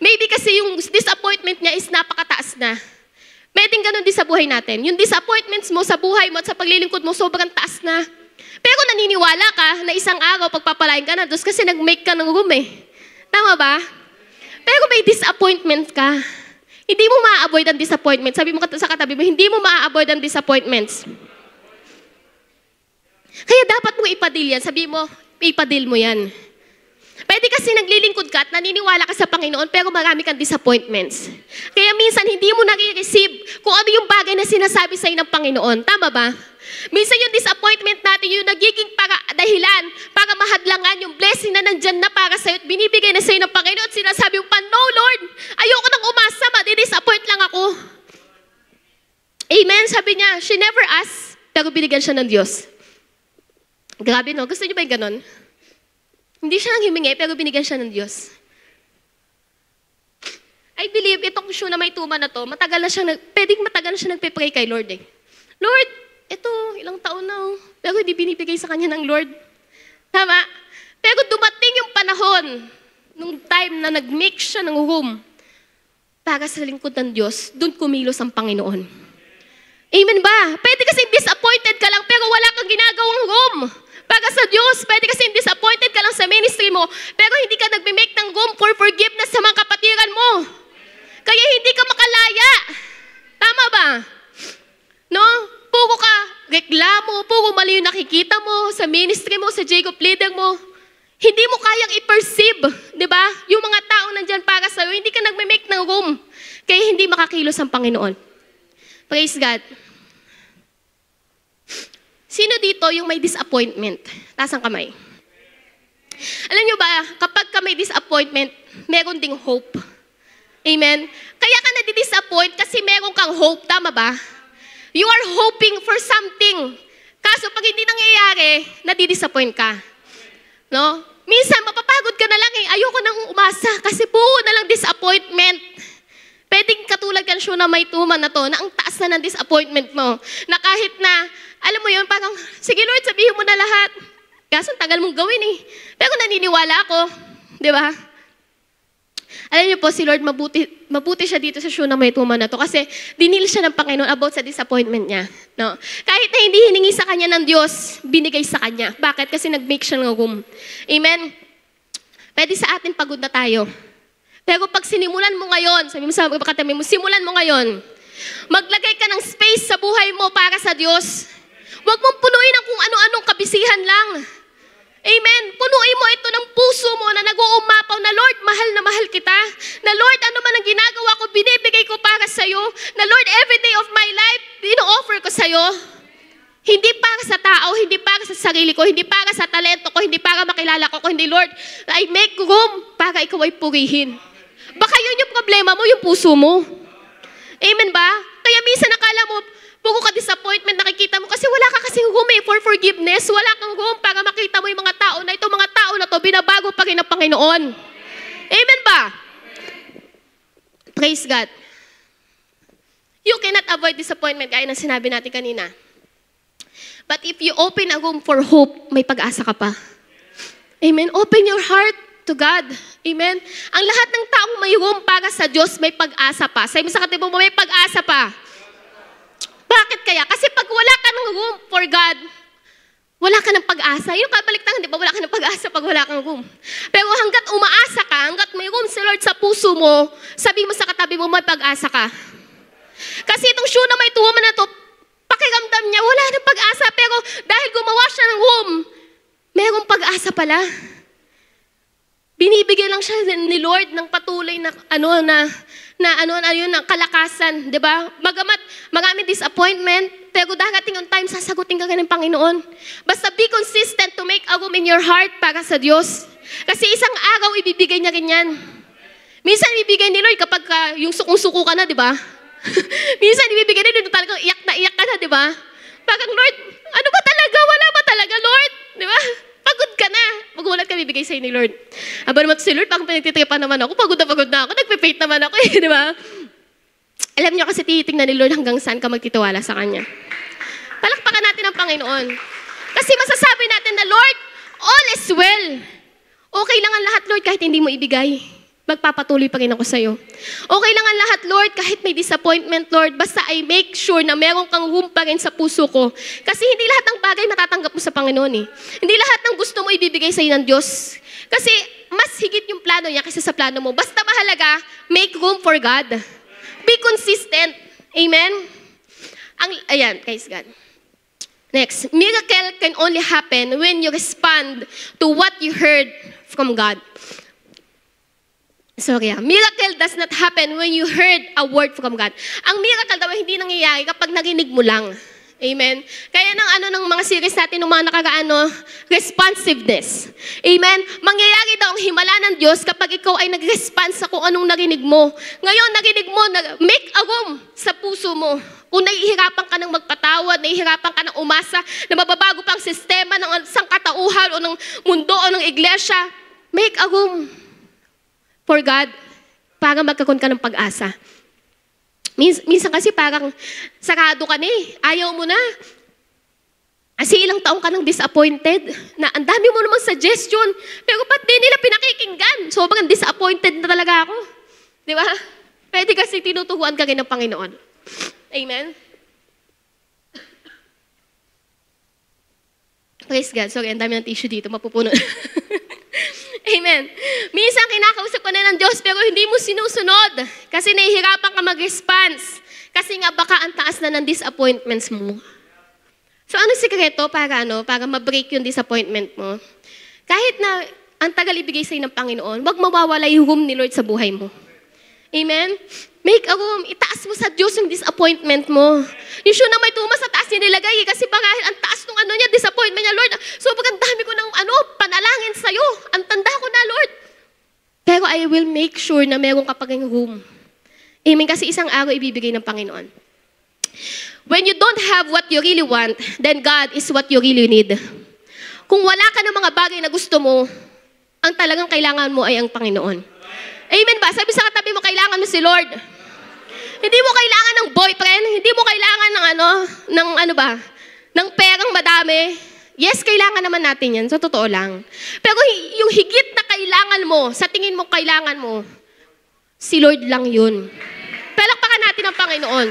Maybe kasi yung disappointment niya is napakataas na. Pwedeng ganun din sa buhay natin. Yung disappointments mo sa buhay mo at sa paglilingkod mo, sobrang taas na. Pero naniniwala ka na isang araw pagpapalain ka na Diyos kasi nag-make ka ng room eh. Tama ba? Pero may disappointment ka. Hindi mo ma-avoid ang disappointment. Sabi mo sa katabi mo, hindi mo ma-avoid ang disappointments. Kaya dapat mo ipadil yan. Sabi mo, ipadil mo yan. Pwede kasi naglilingkod ka at naniniwala ka sa Panginoon pero marami kang disappointments. Kaya minsan hindi mo nare-receive kung ano yung bagay na sinasabi sa'yo ng Panginoon. Tama ba? Minsan yung disappointment natin yung nagiging dahilan para mahadlangan yung blessing na nandyan na para sa'yo at binibigay na sa'yo ng Panginoon at sinasabi mo pa, no Lord, ayoko nang umasa, madi-disappoint lang ako. Amen? Sabi niya, she never asked, pero binigyan siya ng Diyos. Grabe no? Gusto niyo ba yung ganon? Hindi siya nang himingi, pero binigyan siya ng Diyos. I believe, itong Shunammite woman na to, matagal na siya nagpe-pray kay Lord eh. Lord, ito, ilang taon na, pero hindi binibigay sa kanya ng Lord. Tama? Pero dumating yung panahon, nung time na nag-make siya ng room para sa lingkod ng Diyos, doon kumilos ang Panginoon. Amen ba? Pwede kasing disappointed ka lang pero wala kang ginagawang room para sa Diyos. Pwede kasing disappointed ka lang sa ministry mo pero hindi ka nagme-make ng room for forgiveness sa mga kapatiran mo. Kaya hindi ka makalaya. Tama ba? No? Puro ka reklamo, puro mali yung nakikita mo sa ministry mo, sa Jacob leader mo. Hindi mo kayang i-perceive, di ba? Yung mga tao nandyan para sa'yo, hindi ka nagme-make ng room. Kaya hindi makakilos ang Panginoon. Praise God. Sino dito yung may disappointment? Taas ang kamay. Alam nyo ba, kapag ka may disappointment, meron ding hope. Amen? Kaya ka nadi-disappoint kasi meron kang hope. Tama ba? You are hoping for something. Kaso pag hindi nangyayari, nadi-disappoint ka. No? Minsan, mapapagod ka na lang eh. Ayoko nang umasa kasi puro na lang disappointment. Pwedeng katulad yan siya na may tuman na to, na ang taas na ng disappointment mo. Na kahit na, alam mo yun, parang, sige Lord, sabihin mo na lahat. Kaso tagal mong gawin eh. Pero naniniwala ako. Di ba? Alam niyo po, si Lord, mabuti siya dito sa show na may tuman na to. Kasi dinil siya ng Panginoon about sa disappointment niya. No? Kahit na hindi hiningi sa kanya ng Diyos, binigay sa kanya. Bakit? Kasi nag-make siya ng room. Amen? Pwede sa atin pagod na tayo. Pero pag sinimulan mo ngayon, sabi mo sa katabi mo, simulan mo ngayon, maglagay ka ng space sa buhay mo para sa Diyos. Huwag mong punuin ang kung ano-anong kabisihan lang. Amen. Punuin mo ito ng puso mo na nag-uumapaw na Lord, mahal na mahal kita. Na Lord, ano man ang ginagawa ko, binibigay ko para sa'yo. Na Lord, every day of my life, ino-offer ko sa'yo. Hindi para sa tao, hindi para sa sarili ko, hindi para sa talento ko, hindi para makilala ko, kundi Lord, I make room para ikaw ay purihin. Baka yun yung problema mo, yung puso mo. Amen ba? Kaya minsan nakala mo, puro ka disappointment nakikita mo kasi wala ka kasing room for forgiveness. Wala kang room para makita mo yung mga tao na itong mga tao na to, binabago pa rin ng Panginoon. Amen ba? Praise God. You cannot avoid disappointment, gaya ng sinabi natin kanina. But if you open a room for hope, may pag-asa ka pa. Amen? Open your heart to God. Amen? Ang lahat ng taong may room para sa Diyos, may pag-asa pa. Sabi mo sa katibo mo, may pag-asa pa. Bakit kaya? Kasi pag wala ka ng room for God, wala ka ng pag-asa. Yung kabaliktaran, di ba? Wala ka ng pag-asa pag wala kang room. Pero hanggat umaasa ka, hanggat may room si Lord sa puso mo, sabi mo sa katabi mo, may pag-asa ka. Kasi itong shoe na may tuwa na to, pakiramdam niya, wala ng pag-asa. Pero dahil gumawa siya ng room, mayroong pag-asa pala. Binibigyan lang siya ni Lord ng patuloy na kalakasan, 'di ba? Magamat maraming disappointment, pero darating yung time sasagutin ka ng Panginoon. Basta be consistent to make a room in your heart para sa Diyos. Kasi isang araw ibibigay niya rin 'yan. Minsan ibibigay ni Lord kapag yung sukong-suko ka na, 'di ba? Minsan ibibigay ni Lord talagang iyak ka na, 'di ba? Parang Lord, ano ba talaga? Wala ba talaga, Lord? 'Di ba? Pagod ka na. Magulat ka, bibigay sa'yo ni Lord. Aba naman si Lord, parang pinagtitripan naman ako. Pagod na ako. Nagpe-faith naman ako di ba? Alam niyo kasi titingnan ni Lord hanggang saan ka magtitiwala sa Kanya. Palakpakan natin ang Panginoon. Kasi masasabi natin na Lord, all is well. Okay lang ang lahat, Lord, kahit hindi mo ibigay. Magpapatuloy pa rin ako sa'yo. Okay lang ang lahat, Lord, kahit may disappointment, Lord. Basta I make sure na meron kang room pa rin sa puso ko. Kasi hindi lahat ng bagay matatanggap mo sa Panginoon eh. Hindi lahat ng gusto mo ibibigay sa'yo ng Diyos. Kasi mas higit yung plano niya kaysa sa plano mo. Basta mahalaga, make room for God. Be consistent. Amen? Ayan, guys, God. Next, miracle can only happen when you respond to what you heard from God. Miracle does not happen when you heard a word from God. Ang miracle daw hindi nangyayari kapag narinig mo lang. Amen? Kaya ng mga series natin, ng mga nakagaano, responsiveness. Amen? Mangyayari daw ang himala ng Diyos kapag ikaw ay nag-respond sa kung anong narinig mo. Ngayon, narinig mo, make a room sa puso mo. Kung nahihirapan ka ng magpatawad, nahihirapan ka ng umasa, na mababago pang sistema ng sangkatauhan o ng mundo o ng iglesia, make a room for God, para magkakaroon ka ng pag-asa. Minsan kasi parang sarado ka na eh. Ayaw mo na. Kasi ilang taong ka nang disappointed, na ang dami mo namang suggestion, pero ba't di nila pinakikinggan? Sobrang disappointed na talaga ako. Di ba? Pwede kasi tinuturuan ka rin ng Panginoon. Amen? Praise God. Sorry, ang dami ng tissue dito. Mapupuno. Amen. Minsan kinakausap ka na ng Diyos pero hindi mo sinusunod kasi nahihirapan ka mag-response. Kasi nga baka ang taas na ng disappointments mo. So ano sikreto para ma-break yung disappointment mo? Kahit na ang tagal ibigay sa'yo ng Panginoon, wag mawawala yung room ni Lord sa buhay mo. Amen? Make a room. Itaas mo sa Diyos yung disappointment mo. Yung siya na may tumas sa taas niya nilagay kasi baka ang taas ng niya, disappointment niya, Lord. Sobrang dami ko ng panalangin sa'yo. Ang tanda ko na, Lord. Pero I will make sure na meron ka pa ring room. Amen? Kasi isang araw ibibigay ng Panginoon. When you don't have what you really want, then God is what you really need. Kung wala ka ng mga bagay na gusto mo, ang talagang kailangan mo ay ang Panginoon. Amen ba? Sabi sa katabi mo, kailangan mo si Lord. Hindi mo kailangan ng boyfriend, hindi mo kailangan ng perang madami. Yes, kailangan naman natin yan. So, totoo lang. Pero yung higit na kailangan mo, sa tingin mo kailangan mo, si Lord lang yun. Palakpakan natin ang Panginoon.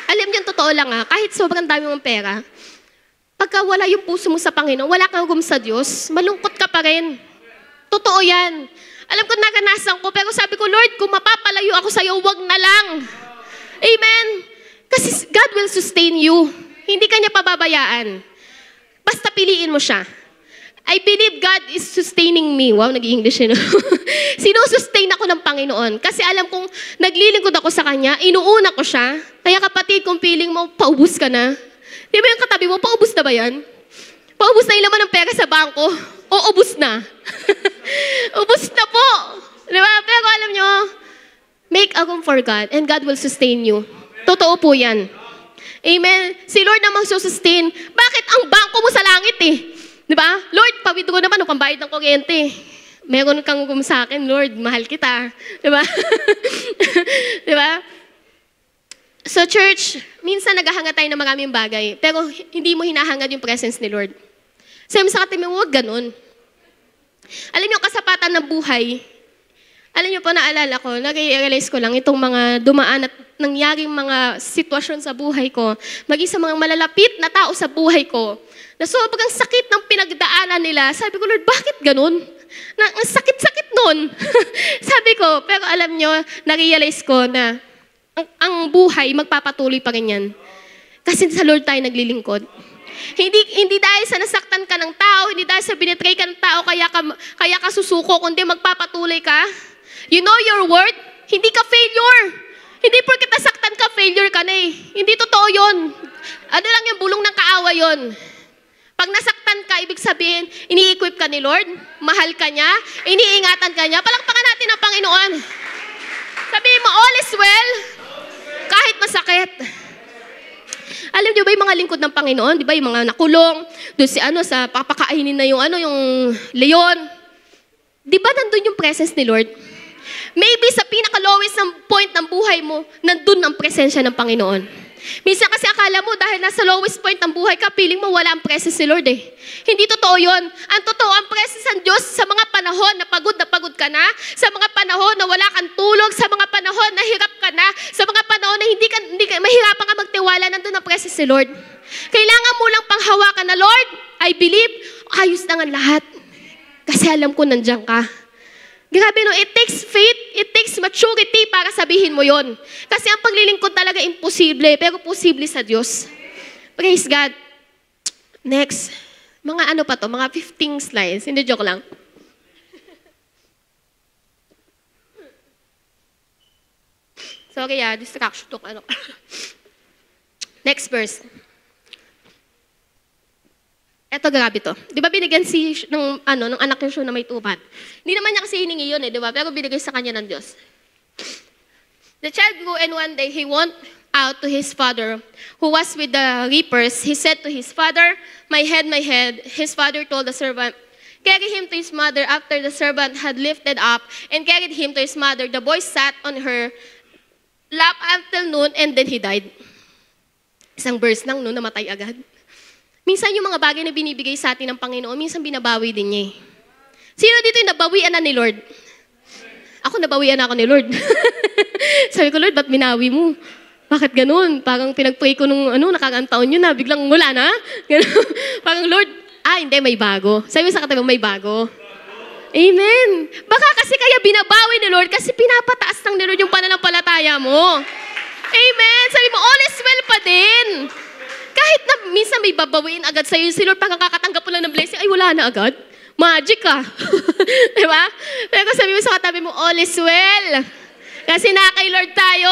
Alam niyo, totoo lang kahit sobrang dami mong pera, pagka wala yung puso mo sa Panginoon, wala kang room sa Diyos, malungkot ka pa rin. Totoo yan. Alam ko naranasan ko, pero sabi ko, Lord, kung mapapalayo ako sa iyo, wag na lang. Amen? Kasi God will sustain you. Hindi ka niya pababayaan. Basta piliin mo siya. I believe God is sustaining me. Wow, nag-i-English yun. Sinusustain ako ng Panginoon. Kasi alam kong naglilingkod ako sa Kanya, inuuna ko siya. Kaya kapatid, kung feeling mo, paubos ka na. Di ba yung katabi mo, paubos na ba yan? Paubos na yung laman ng pera sa bangko. O ubos na. Ubos na po. Diba? Pero alam nyo, make a room for God and God will sustain you. Totoo po yan. Amen? Si Lord namang sustain. Bakit ang bangko mo sa langit Diba? Lord, pawid ko naman pambayad ng kuryente. Meron kang room sa akin, Lord, mahal kita. Diba? Diba? So church, minsan naghahanga tayo ng maraming bagay, pero hindi mo hinahangad yung presence ni Lord. Sabi sa katabi mo, huwag ganun. Alam niyo, kasapatan ng buhay, alam niyo po, naalala ko, nag-realize ko lang itong mga dumaan at nangyaring mga sitwasyon sa buhay ko, maging sa mga malalapit na tao sa buhay ko, na sobrang sakit ng pinagdaanan nila. Sabi ko, Lord, bakit ganun? Ang sakit-sakit nun. Sabi ko, pero alam niyo, na-realize ko na ang buhay, magpapatuloy pa rin yan. Kasi sa Lord tayo naglilingkod. Hindi dahil sa nasaktan ka ng tao, hindi dahil sa binitray ka ng tao, kaya ka susuko, kundi magpapatuloy ka. You know your worth? Hindi ka failure. Hindi porket nasaktan ka, failure ka na Hindi totoo yun. Ano lang yung bulong ng kaawa yun. Pag nasaktan ka, ibig sabihin, ini-equip ka ni Lord, mahal ka niya, iniingatan ka niya, palakpakan natin ang Panginoon. Sabihin mo, all is well, kahit masakit. Alam niyo ba yung mga lingkod ng Panginoon? Di ba yung mga nakulong, doon sa papakainin na yung leon. Di ba nandun yung presence ni Lord? Maybe sa pinaka-lowest ng point ng buhay mo, nandun ang presensya ng Panginoon. Minsan kasi akala mo dahil nasa lowest point ng buhay ka, feeling mo wala ang presence ni Lord Hindi totoo yun. Ang totoo, ang presence ng Diyos sa mga panahon na pagod ka na, sa mga panahon na wala kang tulog, sa mga panahon na hirap ka na, sa mga panahon na hindi ka mahirapan ka magtiwala, nandun ang presence ni Lord. Kailangan mo lang panghawakan na, Lord, I believe, ayos na nga lahat. Kasi alam ko nandiyan ka. Grabe no, it takes faith, it takes maturity para sabihin mo yon. Kasi ang paglilingkod talaga imposible, pero posible sa Diyos. Praise God. Next. Mga mga 15 slides. Hindi, joke lang. Sorry distraction to. Next verse. Eto, grabe to. Di ba binigyan ng anak niya na may tupad? Hindi naman niya kasi hiningi yun di ba? Pero binigay sa kanya ng Diyos. The child grew and one day he went out to his father who was with the reapers. He said to his father, my head, my head. His father told the servant, carry him to his mother. After the servant had lifted up and carried him to his mother, the boy sat on her lap until noon and then he died. Isang verse lang, namatay agad. Minsan yung mga bagay na binibigay sa atin ng Panginoon, minsan binabawi din niya Sino dito yung nabawian na ni Lord? Ako, nabawian ako ni Lord. Sabi ko, Lord, ba't binawi mo? Bakit ganun? Parang pinag-pray ko nung nakakaang taon yun na, biglang wala na. Ganun. Parang, Lord, hindi, may bago. Sabi mo sa katabi mo, may bago. Amen. Baka kasi kaya binabawi ni Lord kasi pinapataas ng ni Lord yung pananampalataya mo. Amen. Sabi mo, all is well pa din. Kahit na minsan may babawiin agad sa'yo, si Lord parang kakatanggap mo lang ng blessing, ay wala na agad. Magic ka. Diba? Pero sabi mo sa katabi mo, all is well. Kasi na kay Lord tayo.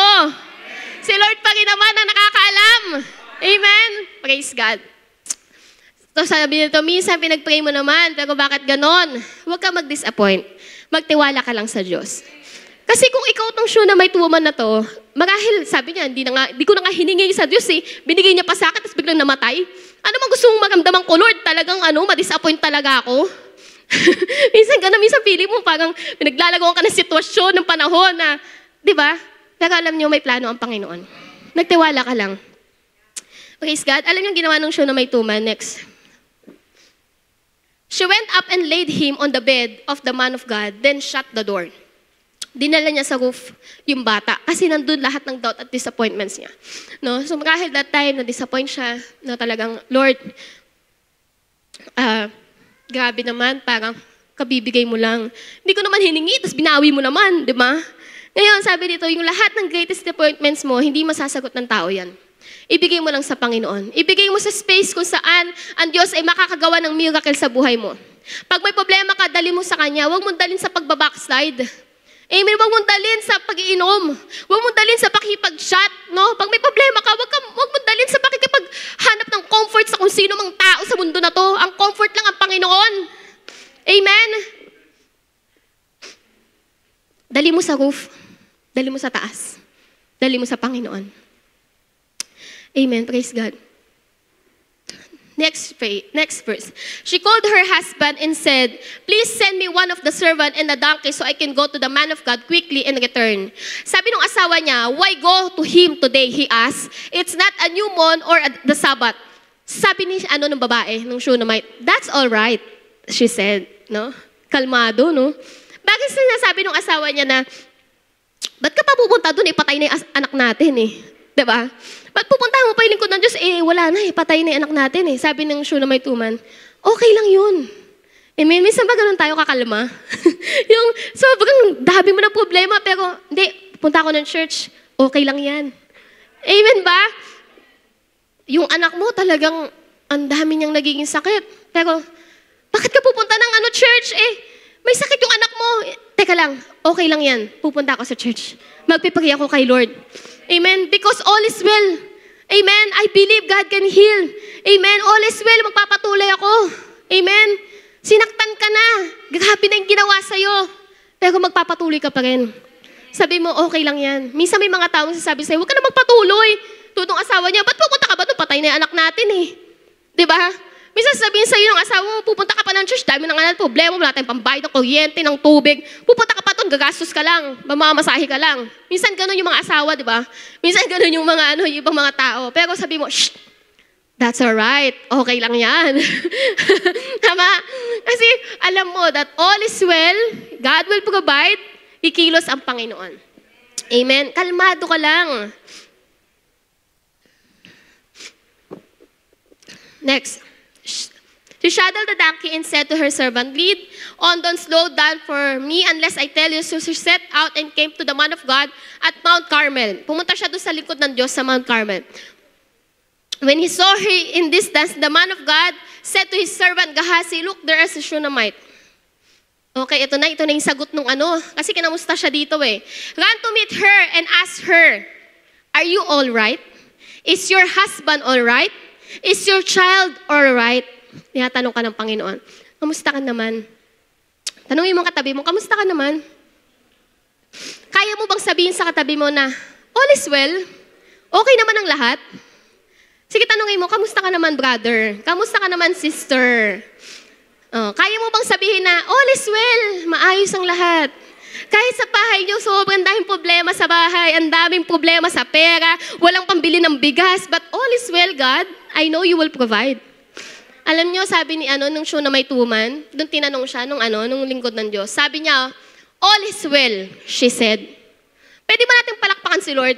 Si Lord pa rin naman ang nakakaalam. Amen. Praise God. So sabi nito, minsan pinag-pray mo naman, pero bakit ganon? Huwag ka mag-disappoint. Magtiwala ka lang sa Diyos. Kasi kung ikaw tong Shunammite woman na to, marahil, sabi niya, di ko na nga hiningi sa Diyos eh. Binigay niya pa sa akin, tapos biglang namatay. Ano man gusto mong maramdaman ko, Lord? Talagang ma-disappoint talaga ako. minsan pili mo, parang pinaglalagawan ka ng sitwasyon, ng panahon na, di ba? Pero alam niyo, may plano ang Panginoon. Nagtiwala ka lang. Praise God. Alam niyo ang ginawa ng Shunammite woman? Next. She went up and laid him on the bed of the man of God, then shut the door. Dinala niya sa roof yung bata kasi nandun lahat ng doubt at disappointments niya. No? So marahil that time, na-disappoint siya, na talagang, Lord, grabe naman, parang kabibigay mo lang. Hindi ko naman hiningi, tapos binawi mo naman, di ba? Ngayon, sabi dito, yung lahat ng greatest disappointments mo, hindi masasagot ng tao yan. Ibigay mo lang sa Panginoon. Ibigay mo sa space kung saan ang Diyos ay makakagawa ng miracle sa buhay mo. Pag may problema ka, dali mo sa Kanya. Huwag mong dalhin sa pagbabackslide. Amen. Huwag mong dalhin sa pag-iinom. Huwag mong dalhin sa pakipag-chat. No? Pag may problema ka, huwag mong dalhin sa pakikipaghanap ng comfort sa kung sino mang tao sa mundo na to. Ang comfort lang ang Panginoon. Amen. Dali mo sa roof. Dali mo sa taas. Dali mo sa Panginoon. Amen. Praise God. Next verse. She called her husband and said, please send me one of the servant and the donkey so I can go to the man of God quickly and return. Sabi ng asawa niya, why go to him today? He asked. It's not a new moon or the Sabbath. Sabi ni ng babae, ng Shunammite, that's all right, she said. No? Kalmado, no? Bakit sinasabi ng asawa niya na, ba't ka pa pupunta doon? Ipatay na yung anak natin eh. Diba? Ba't pupuntahan mo pa yung lingkod ng Diyos? Wala na patay na yung anak natin eh. Sabi ng Shunammite woman, okay lang yun. Amen? Minsan ba ganun tayo kakalma? Yung sobrang dami mo ng problema, pero hindi, punta ako ng church, okay lang yan. Amen ba? Yung anak mo talagang ang dami niyang nagiging sakit. Pero, bakit ka pupunta ng church? May sakit yung anak mo. Teka lang, okay lang yan. Pupunta ako sa church. Magpipray ako kay Lord. Amen? Because all is well. Amen? I believe God can heal. Amen? All is well. Magpapatuloy ako. Amen? Sinaktan ka na. Grabe na yung ginawa sa'yo. Pero magpapatuloy ka pa rin. Sabi mo, okay lang yan. Minsan may mga taong sasabi sa'yo, huwag ka na magpatuloy. Tutong asawa niya, ba't pupunta ka ba doon? Patay na yung anak natin eh. Diba? Minsan sabihin sa'yo ng asawa mo, pupunta ka pa ng church, dami ng problema, wala tayong pambayad ng kuryente, ng tubig. Pupunta ka pa doon, gagastos ka lang, mamamasahe ka lang. Minsan ganun yung mga asawa, di ba? Minsan ganun yung mga yung ibang mga tao. Pero sabi mo, shh, that's alright, okay lang yan. Tama? Kasi alam mo that all is well, God will provide, ikilos ang Panginoon. Amen? Kalmado ka lang. Next. She saddled the donkey and said to her servant, lead on, don't slow down for me unless I tell you. So she set out and came to the man of God at Mount Carmel. Pumunta siya doon sa likod ng Diyos sa Mount Carmel. When he saw her in distance, the man of God said to his servant Gehazi, look, there is a Shunammite. Okay, ito na yung sagot nung kasi kinamusta siya dito eh. Run to meet her and ask her, are you all right? Is your husband all right? Is your child all right? Tinatanong ka ng Panginoon, kamusta ka naman? Tanungin mo katabi mo, kamusta ka naman? Kaya mo bang sabihin sa katabi mo na, all is well? Okay naman ang lahat? Sige, tanungin mo, kamusta ka naman, brother? Kamusta ka naman, sister? Kaya mo bang sabihin na, all is well, maayos ang lahat? Kahit sa bahay niyo, sobrang daming problema sa bahay, ang daming problema sa pera, walang pambili ng bigas, but all is well, God. I know you will provide. Alam niyo, sabi ni nung Shunammite woman, doon tinanong siya nung lingkod ng Diyos. Sabi niya, All is well, she said. Pwede ba natin palakpakan si Lord?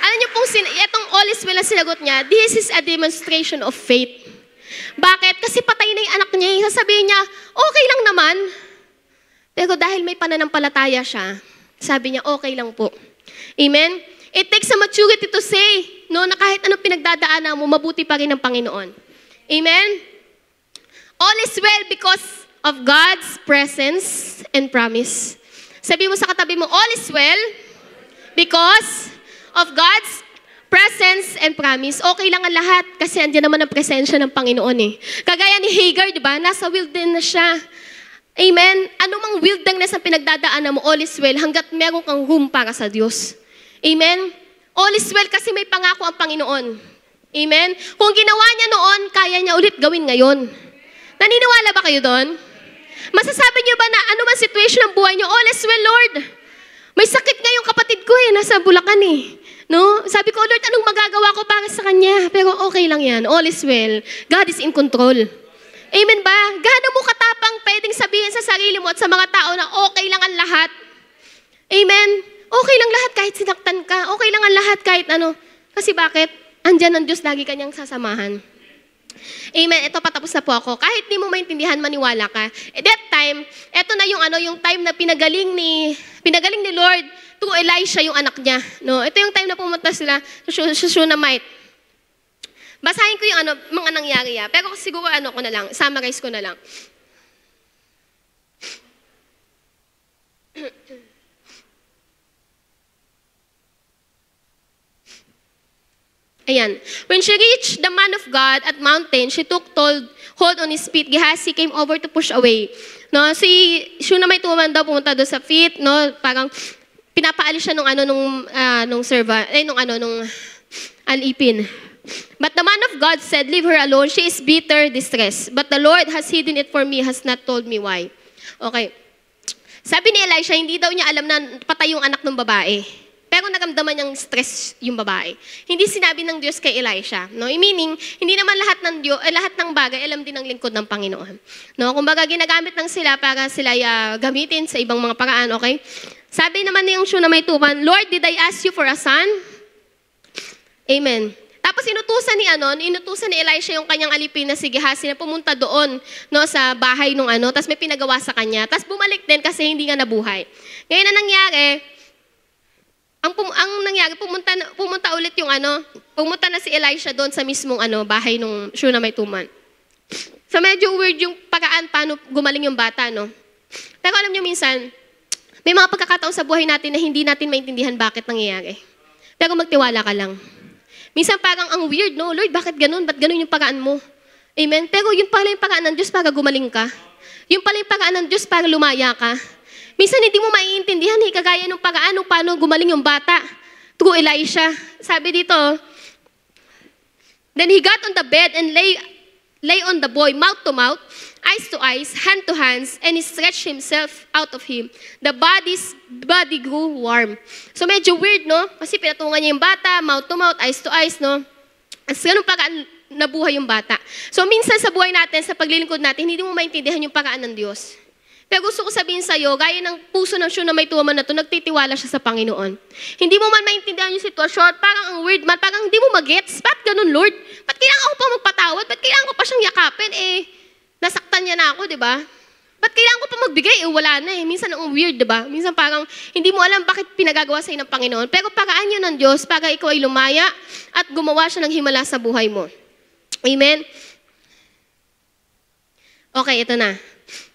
Alam niyo pong, itong all is well na sinagot niya, this is a demonstration of faith. Bakit? Kasi patay na yung anak niya. Sasabihin niya, okay lang naman. Pero dahil may pananampalataya siya, sabi niya, okay lang po. Amen? It takes a maturity to say, no, na kahit anong pinagdadaanan mo, mabuti pa rin ang Panginoon. Amen? All is well because of God's presence and promise. Sabi mo sa katabi mo, all is well because of God's presence and promise. Okay lang ang lahat kasi andyan naman ang presensya ng Panginoon eh. Kagaya ni Hagar, di ba? Nasa wilderness siya. Amen? Anumang wilderness ang pinagdadaanan mo, all is well hanggat meron kang room para sa Diyos. Amen? All is well kasi may pangako ang Panginoon. Amen? Kung ginawa niya noon, kaya niya ulit gawin ngayon. Naniniwala ba kayo doon? Masasabi niyo ba na anumang situation ng buhay niyo, all is well, Lord. May sakit nga yung kapatid ko eh, nasa Bulacan eh. No? Sabi ko, Lord, anong magagawa ko para sa kanya? Pero okay lang yan. All is well. God is in control. Amen ba? Gaano mo katapang pwedeng sabihin sa sarili mo at sa mga tao na okay lang ang lahat? Amen? Okay lang lahat kahit sinaktan ka. Okay lang ang lahat kahit ano. Kasi bakit? Andyan ang Diyos, lagi kanyang sasamahan. Amen. Ito, patapos na po ako. Kahit di mo maintindihan, maniwala ka. At that time, ito na yung time na pinagaling ni Lord to Elisha yung anak niya. No? Ito yung time na pumunta sila sa Shunammite. Basahin ko yung mga nangyari. Pero siguro ko na lang, summarize ko na lang. Ayan. When she reached the man of God at mountain, she took hold on his feet. Gehazi came over to push away. No, si Shunammite woman daw pumunta doon sa feet, no, parang pinapaalis siya nung servant, nung alipin. But the man of God said, "Leave her alone. She is bitter distress. But the Lord has hidden it for me, has not told me why." Okay. Sabi ni Elisha, hindi daw niya alam na patay yung anak ng babae. Pero naramdaman niyang stress yung babae. Hindi sinabi ng Diyos kay Elisha. No? Meaning, hindi naman lahat ng bagay alam din ng lingkod ng Panginoon. No? Kumbaga, ginagamit lang sila para sila gamitin sa ibang mga paraan. Okay? Sabi naman niyang Shunammite woman, "Lord, did I ask you for a son?" Amen. Tapos inutusan ni Elisha yung kanyang alipin na si Gehazi na pumunta doon, no, sa bahay nung tapos may pinagawa sa kanya. Tapos bumalik din kasi hindi nga nabuhay. Ngayon na nangyari, pumunta ulit yung pumunta na si Elisha doon sa mismong bahay nung Shunammite woman. So medyo weird yung paraan paano gumaling yung bata, no? Pero alam niyo minsan, may mga pagkakataon sa buhay natin na hindi natin maintindihan bakit nangyayari. Pero magtiwala ka lang. Minsan parang ang weird, no? Lord, bakit ganun? Ba't ganun yung paraan mo? Amen? Pero yun pala yung paraan ng Diyos para gumaling ka. Yun pala yung paraan ng Diyos para lumaya ka. Minsan hindi mo maiintindihan, kagaya nung paraan nung paano gumaling yung bata through Elisha. Sabi dito, "Then he got on the bed and lay on the boy, mouth to mouth, eyes to eyes, hand to hands, and he stretched himself out of him. The body grew warm." So medyo weird, no? Kasi pinatungan niya yung bata, mouth to mouth, eyes to eyes, no? As ganun paraan nabuhay yung bata. So minsan sa buhay natin, sa paglilingkod natin, hindi mo maintindihan yung paraan ng Diyos. Pero gusto ko sabihin sa'yo, gaya ng puso ng Shunammite woman na to, nagtitiwala siya sa Panginoon. Hindi mo man maintindihan yung sitwasyon, parang ang weird man, parang hindi mo magets. Ba't ganun, Lord? Ba't kailangan ko pa magpatawad? Ba't kailangan ko pa siyang yakapin? Nasaktan niya na ako, di ba? Ba't kailangan ko pa magbigay? Wala na eh. Minsan ang weird, di ba? Minsan parang hindi mo alam bakit pinagagawa sa'yo ng Panginoon. Pero paraan yun ng Diyos para ikaw ay lumaya at gumawa siya ng himala sa buhay mo. Amen? Okay, ito na.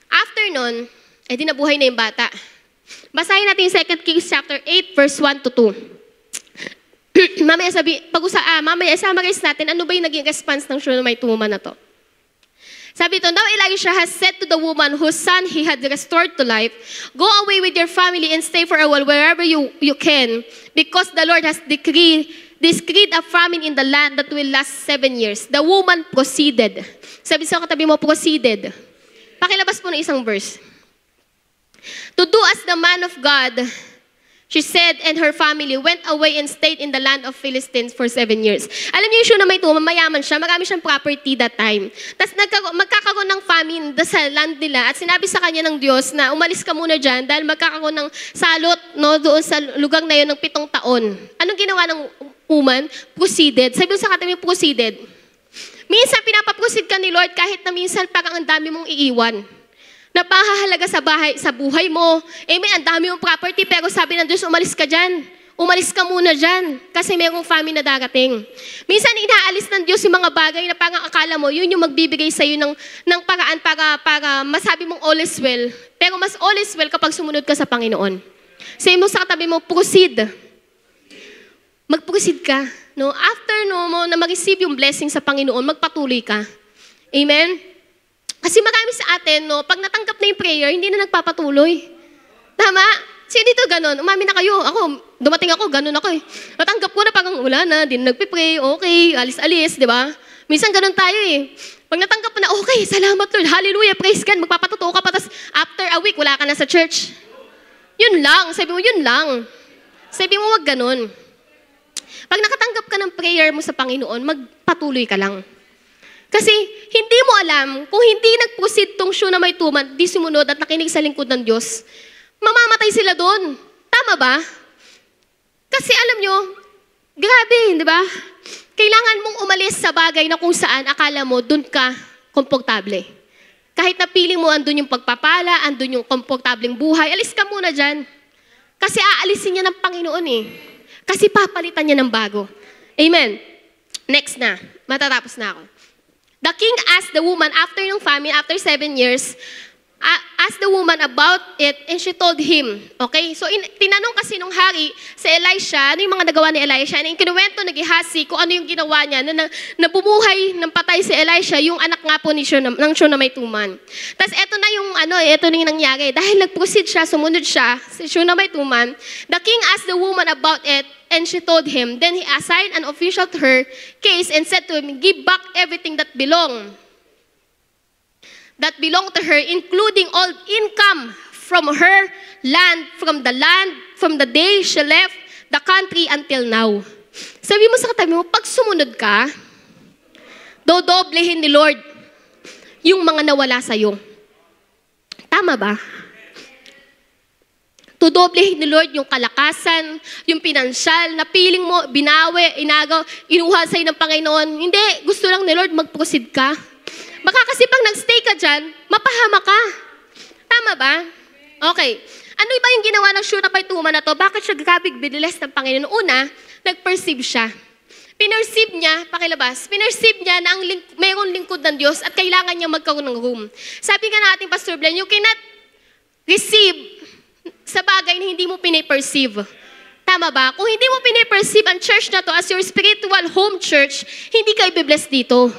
After nun, di nabuhay na yung bata. Basahin natin yung 2 Kings chapter 8, verse 1 to 2. Mamaya summarize natin, ano ba yung naging response ng Shunammite woman na to. Sabi ito, "Now Elisha has said to the woman whose son he had restored to life, 'Go away with your family and stay for a while wherever you can, because the Lord has decreed a famine in the land that will last 7 years. The woman proceeded. Sabi sa katabi mo, proceeded. Pakilabas po ng isang verse. "To do as the man of God She said, and her family went away and stayed in the land of Philistines for 7 years. Alam niyo yung Shunammite woman, mayaman siya, marami siyang property that time. Tapos magkakaroon ng famine sa land nila at sinabi sa kanya ng Diyos na umalis ka muna dyan dahil magkakaroon ng salot no, doon sa lugar na yun ng 7 taon. Anong ginawa ng woman? Proceeded. Sabi mo sa katabi, proceeded. Minsan pinapaproceed ka ni Lord kahit na minsan parang ang dami mong iiwan. Napahahalaga sa buhay mo. Amen, ang dami mong property, pero sabi ng Diyos, umalis ka dyan. Umalis ka muna dyan. Kasi mayroong famine na darating. Minsan, inaalis ng Diyos yung mga bagay na parang akala mo, yun yung magbibigay sa'yo ng paraan para masabi mong all is well. Pero mas all is well kapag sumunod ka sa Panginoon. Sabi mo sa katabi mo, proceed. Mag-proceed ka. No? After mo na mag-receive yung blessing sa Panginoon, magpatuloy ka. Amen? Kasi marami sa atin, no, pag natanggap na yung prayer, hindi na nagpapatuloy. Tama? Sino dito ganun? Umami na kayo. Dumating ako, ganun ako eh. Natanggap ko na parang wala na, din nagpipray, okay, alis-alis, di ba? Minsan ganun tayo eh. Pag natanggap mo na, okay, salamat Lord, hallelujah, praise God, magpapatotoo ka pa, tapos after a week, wala ka na sa church. Yun lang, sabi mo, yun lang. Sabi mo, wag ganun. Pag nakatanggap ka ng prayer mo sa Panginoon, magpatuloy ka lang. Kasi hindi mo alam, kung hindi nag-proceed tong Shunammite woman, di sumunod at nakinig sa lingkod ng Diyos, mamamatay sila doon. Tama ba? Kasi alam nyo, grabe, di ba? Kailangan mong umalis sa bagay na kung saan akala mo, doon ka komportable. Kahit na piling mo, andun yung pagpapala, andun yung komportableng buhay, alis ka muna dyan. Kasi aalisin niya ng Panginoon eh. Kasi papalitan niya ng bago. Amen. Next na. Matatapos na ako. The king asked the woman after yung famine, after 7 years, asked the woman about it and she told him. Okay? So, tinanong kasi nung hari sa Elisha, ano yung mga nagawa ni Elisha, and kinuwento na Gehazi kung ano yung ginawa niya, na bumuhay ng patay si Elisha, yung anak nga po ng Shunammite woman. Tapos, eto na yung, eto na yung nangyari. Dahil nag-proceed siya, sumunod siya, si Shunammite woman, the king asked the woman about it, and she told him. Then he assigned an official to her case and said to him, give back everything that belonged to her, including all income from her land, from the day she left the country until now. Sabi mo sa katabi mo, pag sumunod ka, dodoblehin ni Lord yung mga nawala sa'yo. Tama ba? Tudoblehin ni Lord yung kalakasan, yung pinansyal, na piling mo, binawi, inagaw, inuha sa'yo ng Panginoon. Hindi, gusto lang ni Lord, mag-proceed ka. Baka kasi pag nag-stay ka dyan, mapahama ka. Tama ba? Okay. Ano ba yung ginawa ng Shunammite woman na to? Bakit siya grabing biniles ng Panginoon? Una, nag-perceive siya. Pinerceive niya, pakilabas, pinerceive niya na mayroong lingkod ng Diyos at kailangan niya magkaroon ng room. Sabi nga natin, Pastor Blen, you cannot receive sa bagay na hindi mo piniperceive. Tama ba? Kung hindi mo piniperceive ang church na to as your spiritual home church, hindi ka i-bless dito.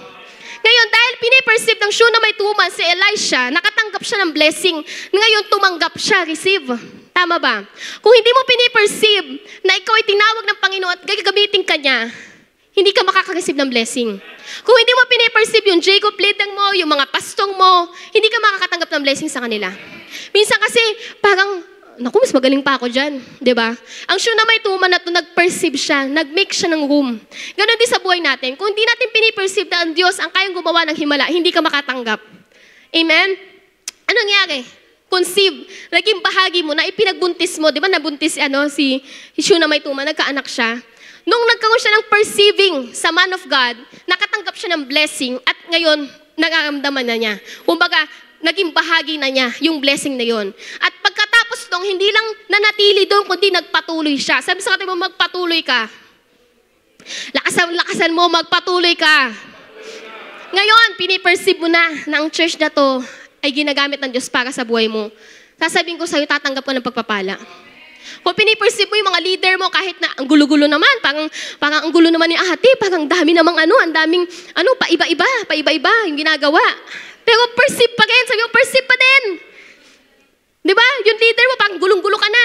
Ngayon, dahil piniperceive ng Shunammite woman si Elisha, nakatanggap siya ng blessing. Ngayon, tumanggap siya, receive. Tama ba? Kung hindi mo piniperceive na ikaw ay tinawag ng Panginoon at gagamitin ka niya, hindi ka makaka-receive ng blessing. Kung hindi mo piniperceive yung Jacob leader mo, yung mga pastong mo, hindi ka makakatanggap ng blessing sa kanila. Minsan kasi, parang, naku, mas magaling pa ako dyan. Diba? Ang Shunammite woman na ito, nag-perceive siya, nag-make siya ng room. Ganon din sa buhay natin. Kung hindi natin piniperceive na ang Diyos ang kayang gumawa ng himala, hindi ka makatanggap. Amen? Anong nangyari? Conceive. Naging bahagi mo na ipinagbuntis mo. Diba nabuntis si Shunammite woman, nagkaanak siya. Nung nagkaroon siya ng perceiving sa man of God, nakatanggap siya ng blessing at ngayon, nararamdaman na niya. Kumbaga, naging bahagi na niya yung blessing na yon. At pagkatapos nung hindi lang nanatili doon, kundi nagpatuloy siya. Sabi sa kanya mo, magpatuloy ka. Lakasan mo, magpatuloy ka. Ngayon, piniperceive mo na ang church na to ay ginagamit ng Diyos para sa buhay mo. Sasabihin ko sa'yo, tatanggap ko ng pagpapala. Kung piniperceive mo yung mga leader mo, kahit na ang gulo-gulo naman, parang ang gulo naman ni ate, parang dami namang ang daming, paiba-iba yung ginagawa. Pero perceive pa rin. Sabi mo, perceive pa din. Di ba? Yung leader mo, pang gulong-gulo ka na.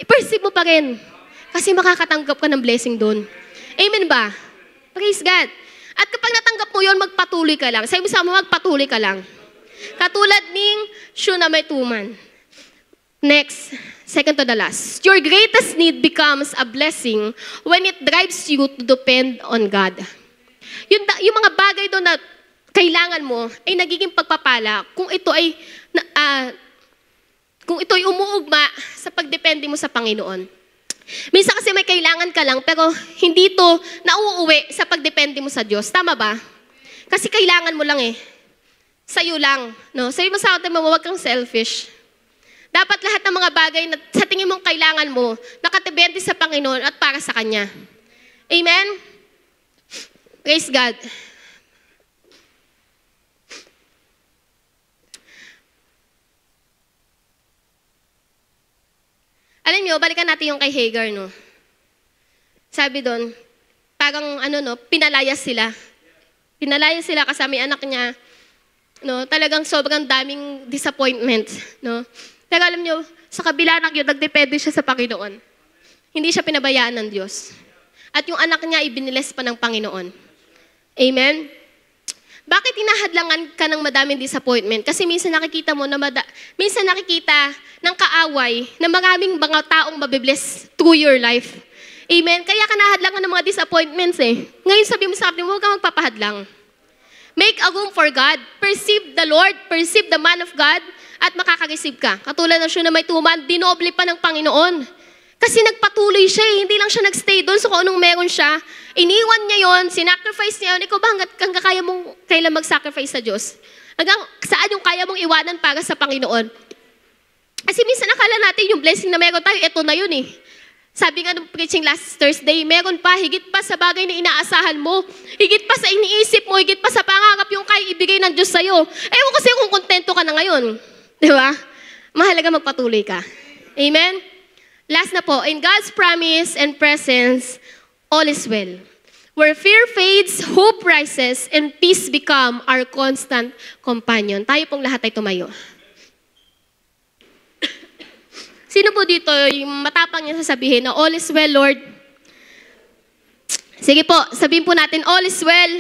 I-perceive mo pa rin. Kasi makakatanggap ka ng blessing doon. Amen ba? Praise God. At kapag natanggap mo yun, magpatuloy ka lang. Sabi mo sa mga, magpatuloy ka lang. Katulad ning Shunammite woman. Next, second to the last. Your greatest need becomes a blessing when it drives you to depend on God. Yung mga bagay doon na kailangan mo ay nagiging pagpapala kung ito ay umuugma sa pagdepende mo sa Panginoon. Minsan kasi may kailangan ka lang pero hindi ito nauuwi sa pagdepende mo sa Diyos. Tama ba? Kasi kailangan mo lang eh. Sa'yo lang. No? Sabi mo sa atin mo, huwag kang selfish. Dapat lahat ng mga bagay na sa tingin mong kailangan mo, nakatibente sa Panginoon at para sa Kanya. Amen? Praise God. Alam niyo, balikan natin yung kay Hagar, no? Sabi doon, parang pinalayas sila. Pinalayas sila kasama yung anak niya. No? Talagang sobrang daming disappointment, no? Pero alam niyo, sa kabila ng yun, nagdepende siya sa Panginoon. Hindi siya pinabayaan ng Diyos. At yung anak niya, ibiniles pa ng Panginoon. Amen? Bakit hinahadlangan ka ng madaming disappointment? Kasi minsan nakikita mo na minsan nakikita ng kaaway na maraming mga taong mabibless through your life. Amen? Kaya ka nahadlangan ng mga disappointments eh. Ngayon sabi mo sa akin, huwag kang magpapahadlang. Make a room for God. Perceive the Lord. Perceive the man of God. At makaka-receive ka. Katulad ng siya na may tuman, dinoble pa ng Panginoon. Kasi nagpatuloy siya eh. Hindi lang siya nagstay doon so kung anong meron siya. Iniwan niya yon, sinacrifice niya yon. Ikaw ba hanggang kaya mong kailan mag-sacrifice sa Diyos? Hanggang saan yung kaya mong iwanan para sa Panginoon? Kasi minsan akala natin yung blessing na meron tayo, eto na yun eh. Sabi nga ng preaching last Thursday, meron pa, higit pa sa bagay na inaasahan mo, higit pa sa iniisip mo, higit pa sa pangarap yung kaya ibigay ng Diyos sa'yo. Ewan kasi kung kontento ka na ngayon. Di ba? Mahalaga magpatuloy ka. Amen? Last na po, in God's promise and presence, all is well. Where fear fades, hope rises, and peace become our constant companion. Tayo pong lahat ay tumayo. Sino po dito yung matapang niya sasabihin na all is well, Lord? Sige po, sabihin po natin, all is well.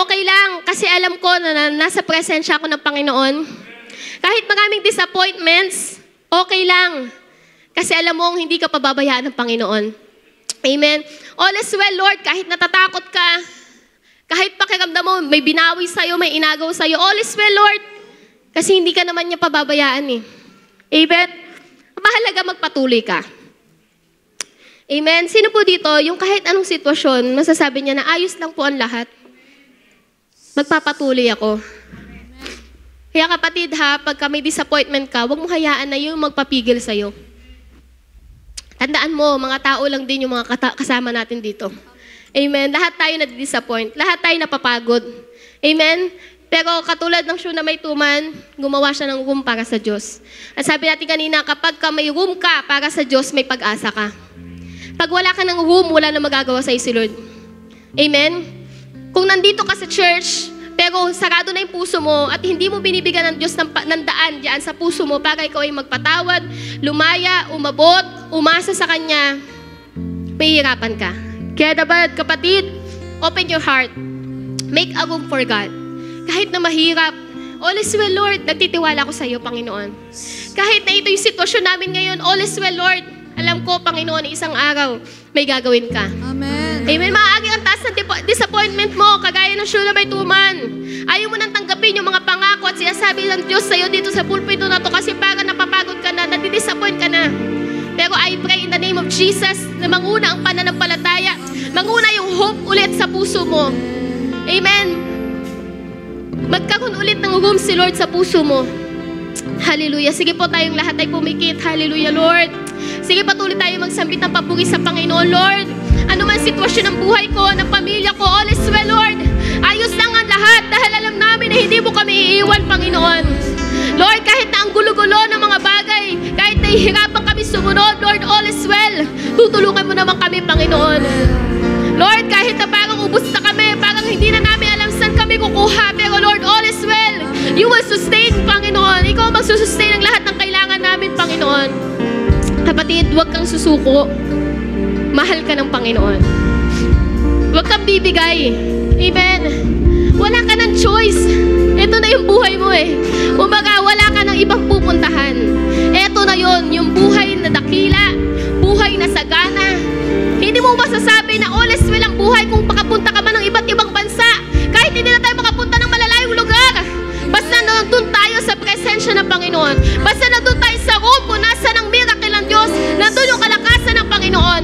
Okay lang, kasi alam ko na nasa presensya ako ng Panginoon. Kahit maraming disappointments, okay lang. Kasi alam mo, hindi ka pababayaan ng Panginoon. Amen. All is well, Lord, kahit natatakot ka, kahit pakiramdam mo, may binawi sa'yo, may inagaw sa'yo, all is well, Lord. Kasi hindi ka naman niya pababayaan eh. Amen. Mahalaga magpatuloy ka. Amen. Sino po dito, yung kahit anong sitwasyon, masasabi niya na ayos lang po ang lahat. Magpapatuloy ako. Kaya kapatid ha, pagka may disappointment ka, huwag mo hayaan na yung magpapigil sa'yo. Tandaan mo, mga tao lang din yung mga kasama natin dito. Amen. Lahat tayo na-disappoint. Lahat tayo napapagod. Amen. Pero katulad ng siya na may tuman, gumawa siya ng room para sa Diyos. At sabi natin kanina, kapag ka may room ka para sa Diyos, may pag-asa ka. Pag wala ka ng room, wala na magagawa sa'yo si Lord. Amen? Kung nandito ka sa church, pero sarado na yung puso mo at hindi mo binibigyan ng Diyos ng daan diyan sa puso mo para ikaw ay magpatawad, lumaya, umabot, umasa sa Kanya, mahihirapan ka. Kaya dapat, kapatid, open your heart. Make a room for God. Kahit na mahirap, all is well, Lord. Nagtitiwala ko sa iyo, Panginoon. Kahit na ito yung sitwasyon namin ngayon, all is well, Lord. Alam ko, Panginoon, isang araw, may gagawin ka. Amen. Amen. Maaari ang taas ng disappointment mo, kagaya ng Shula may tuman. Ayaw mo nang tanggapin yung mga pangako at sinasabi ng Diyos sa iyo dito sa pulpito na to kasi parang napapagod ka na, nadidisappoint ka na. Pero I pray in the name of Jesus na manguna ang pananampalataya, manguna yung hope ulit sa puso mo. Amen. Magkaroon ulit ng room si Lord sa puso mo. Hallelujah. Sige po tayong lahat ay pumikit. Hallelujah, Lord. Sige, patuloy tayo magsambit ng papuri sa Panginoon, Lord. Ano man sitwasyon ng buhay ko, ng pamilya ko, all is well, Lord. Ayos lang ang lahat dahil alam namin na hindi mo kami iiwan, Panginoon. Lord, kahit na ang gulo-gulo ng mga bagay, kahit nahihirapan kami sumunod, Lord, all is well. Tutulungan mo naman kami, Panginoon. Lord, kahit na parang ubos na kami, parang hindi na namin alam saan kami kukuha, pero Lord, all is well. You will sustain, Panginoon. Ikaw ang magsusustain ng lahat ng kailangan namin, Panginoon. Kapatid, huwag kang susuko. Mahal ka ng Panginoon. Huwag kang bibigay. Amen. Wala ka ng choice. Ito na yung buhay mo eh. Kumbaga, wala ka ng ibang pupuntahan. Ito na Panginoon, yung buhay na dakila, buhay na sagana. Hindi mo masasabi na all is well ang buhay kung makapunta ka man ng iba't ibang bansa. Kahit hindi na tayo makapunta ng malalayong lugar. Basta nandun tayo sa presensya ng Panginoon. Basta nandun tayo sa room kung nasa ng miracle ng Diyos. Nandun yung kalakasan ng Panginoon.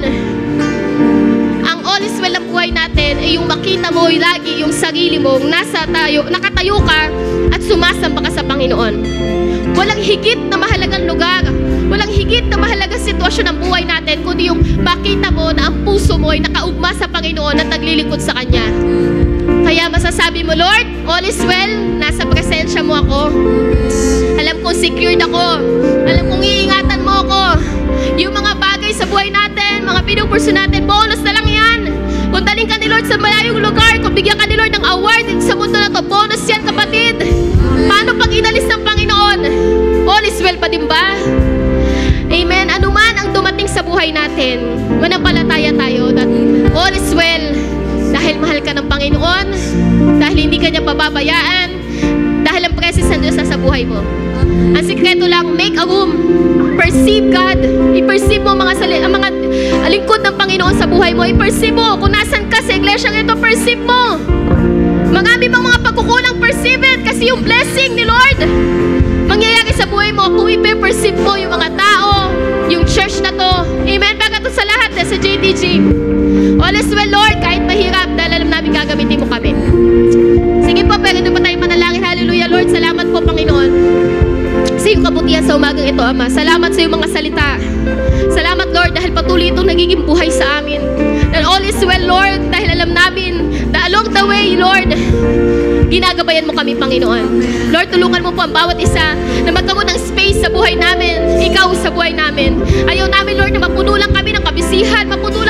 Ang all is well ang buhay natin ay yung makita mo lagi yung sarili mo nakatayo ka at sumasamba ka sa Panginoon. Walang higit na mahalagang lugar, walang higit na mahalagang sitwasyon ng buhay natin, kundi yung makita mo na ang puso mo ay nakaugma sa Panginoon at naglilingkod sa Kanya. Kaya masasabi mo, Lord, all is well, nasa presensya mo ako. Alam kong secured ako. Alam kong iingatan mo ako. Yung mga bagay sa buhay natin, mga pinupurso natin, bonus na lang yan. Kung daling ka ni Lord sa malayong lugar, kung bigyan ka ni Lord ng award sa mundo na to, bonus yan, kapatid. Paano pag inalis ng Panginoon? All is well pa din ba? Amen. Ano man ang dumating sa buhay natin, manampalataya tayo that all is well. Dahil mahal ka ng Panginoon, dahil hindi ka niya pababayaan, dahil ang presence ng Diyos sa buhay mo. Ang sikreto lang, make a room. Perceive God. I-perceive mo ang mga lingkod ng Panginoon sa buhay mo. I-perceive mo. Kung nasan ka sa iglesia ito, perceive mo. Marami bang mga pagkukulang, perceive it. Kasi yung blessing ni Lord mangyayari sa buhay mo kung i-perceive mo yung mga tao, yung church na to. Amen. Baga to sa lahat sa JTG. All is well, Lord. Kahit mahirap, dahil alam namin gagamitin mo kami. Sige po, pero doon pa tayo manalangin. Hallelujah, Lord. Salamat po, Panginoon, sa iyong kabutihan sa umagang ito, Ama. Salamat sa iyong mga salita. Salamat, Lord, dahil patuloy itong nagiging buhay sa amin. And all is well, Lord, dahil alam namin na along the way, Lord, ginagabayan mo kami, Panginoon. Lord, tulungan mo po ang bawat isa na magkaroon ng space sa buhay namin, ikaw sa buhay namin. Ayaw namin, Lord, na mapuno lang kami ng kabisihan, mapuno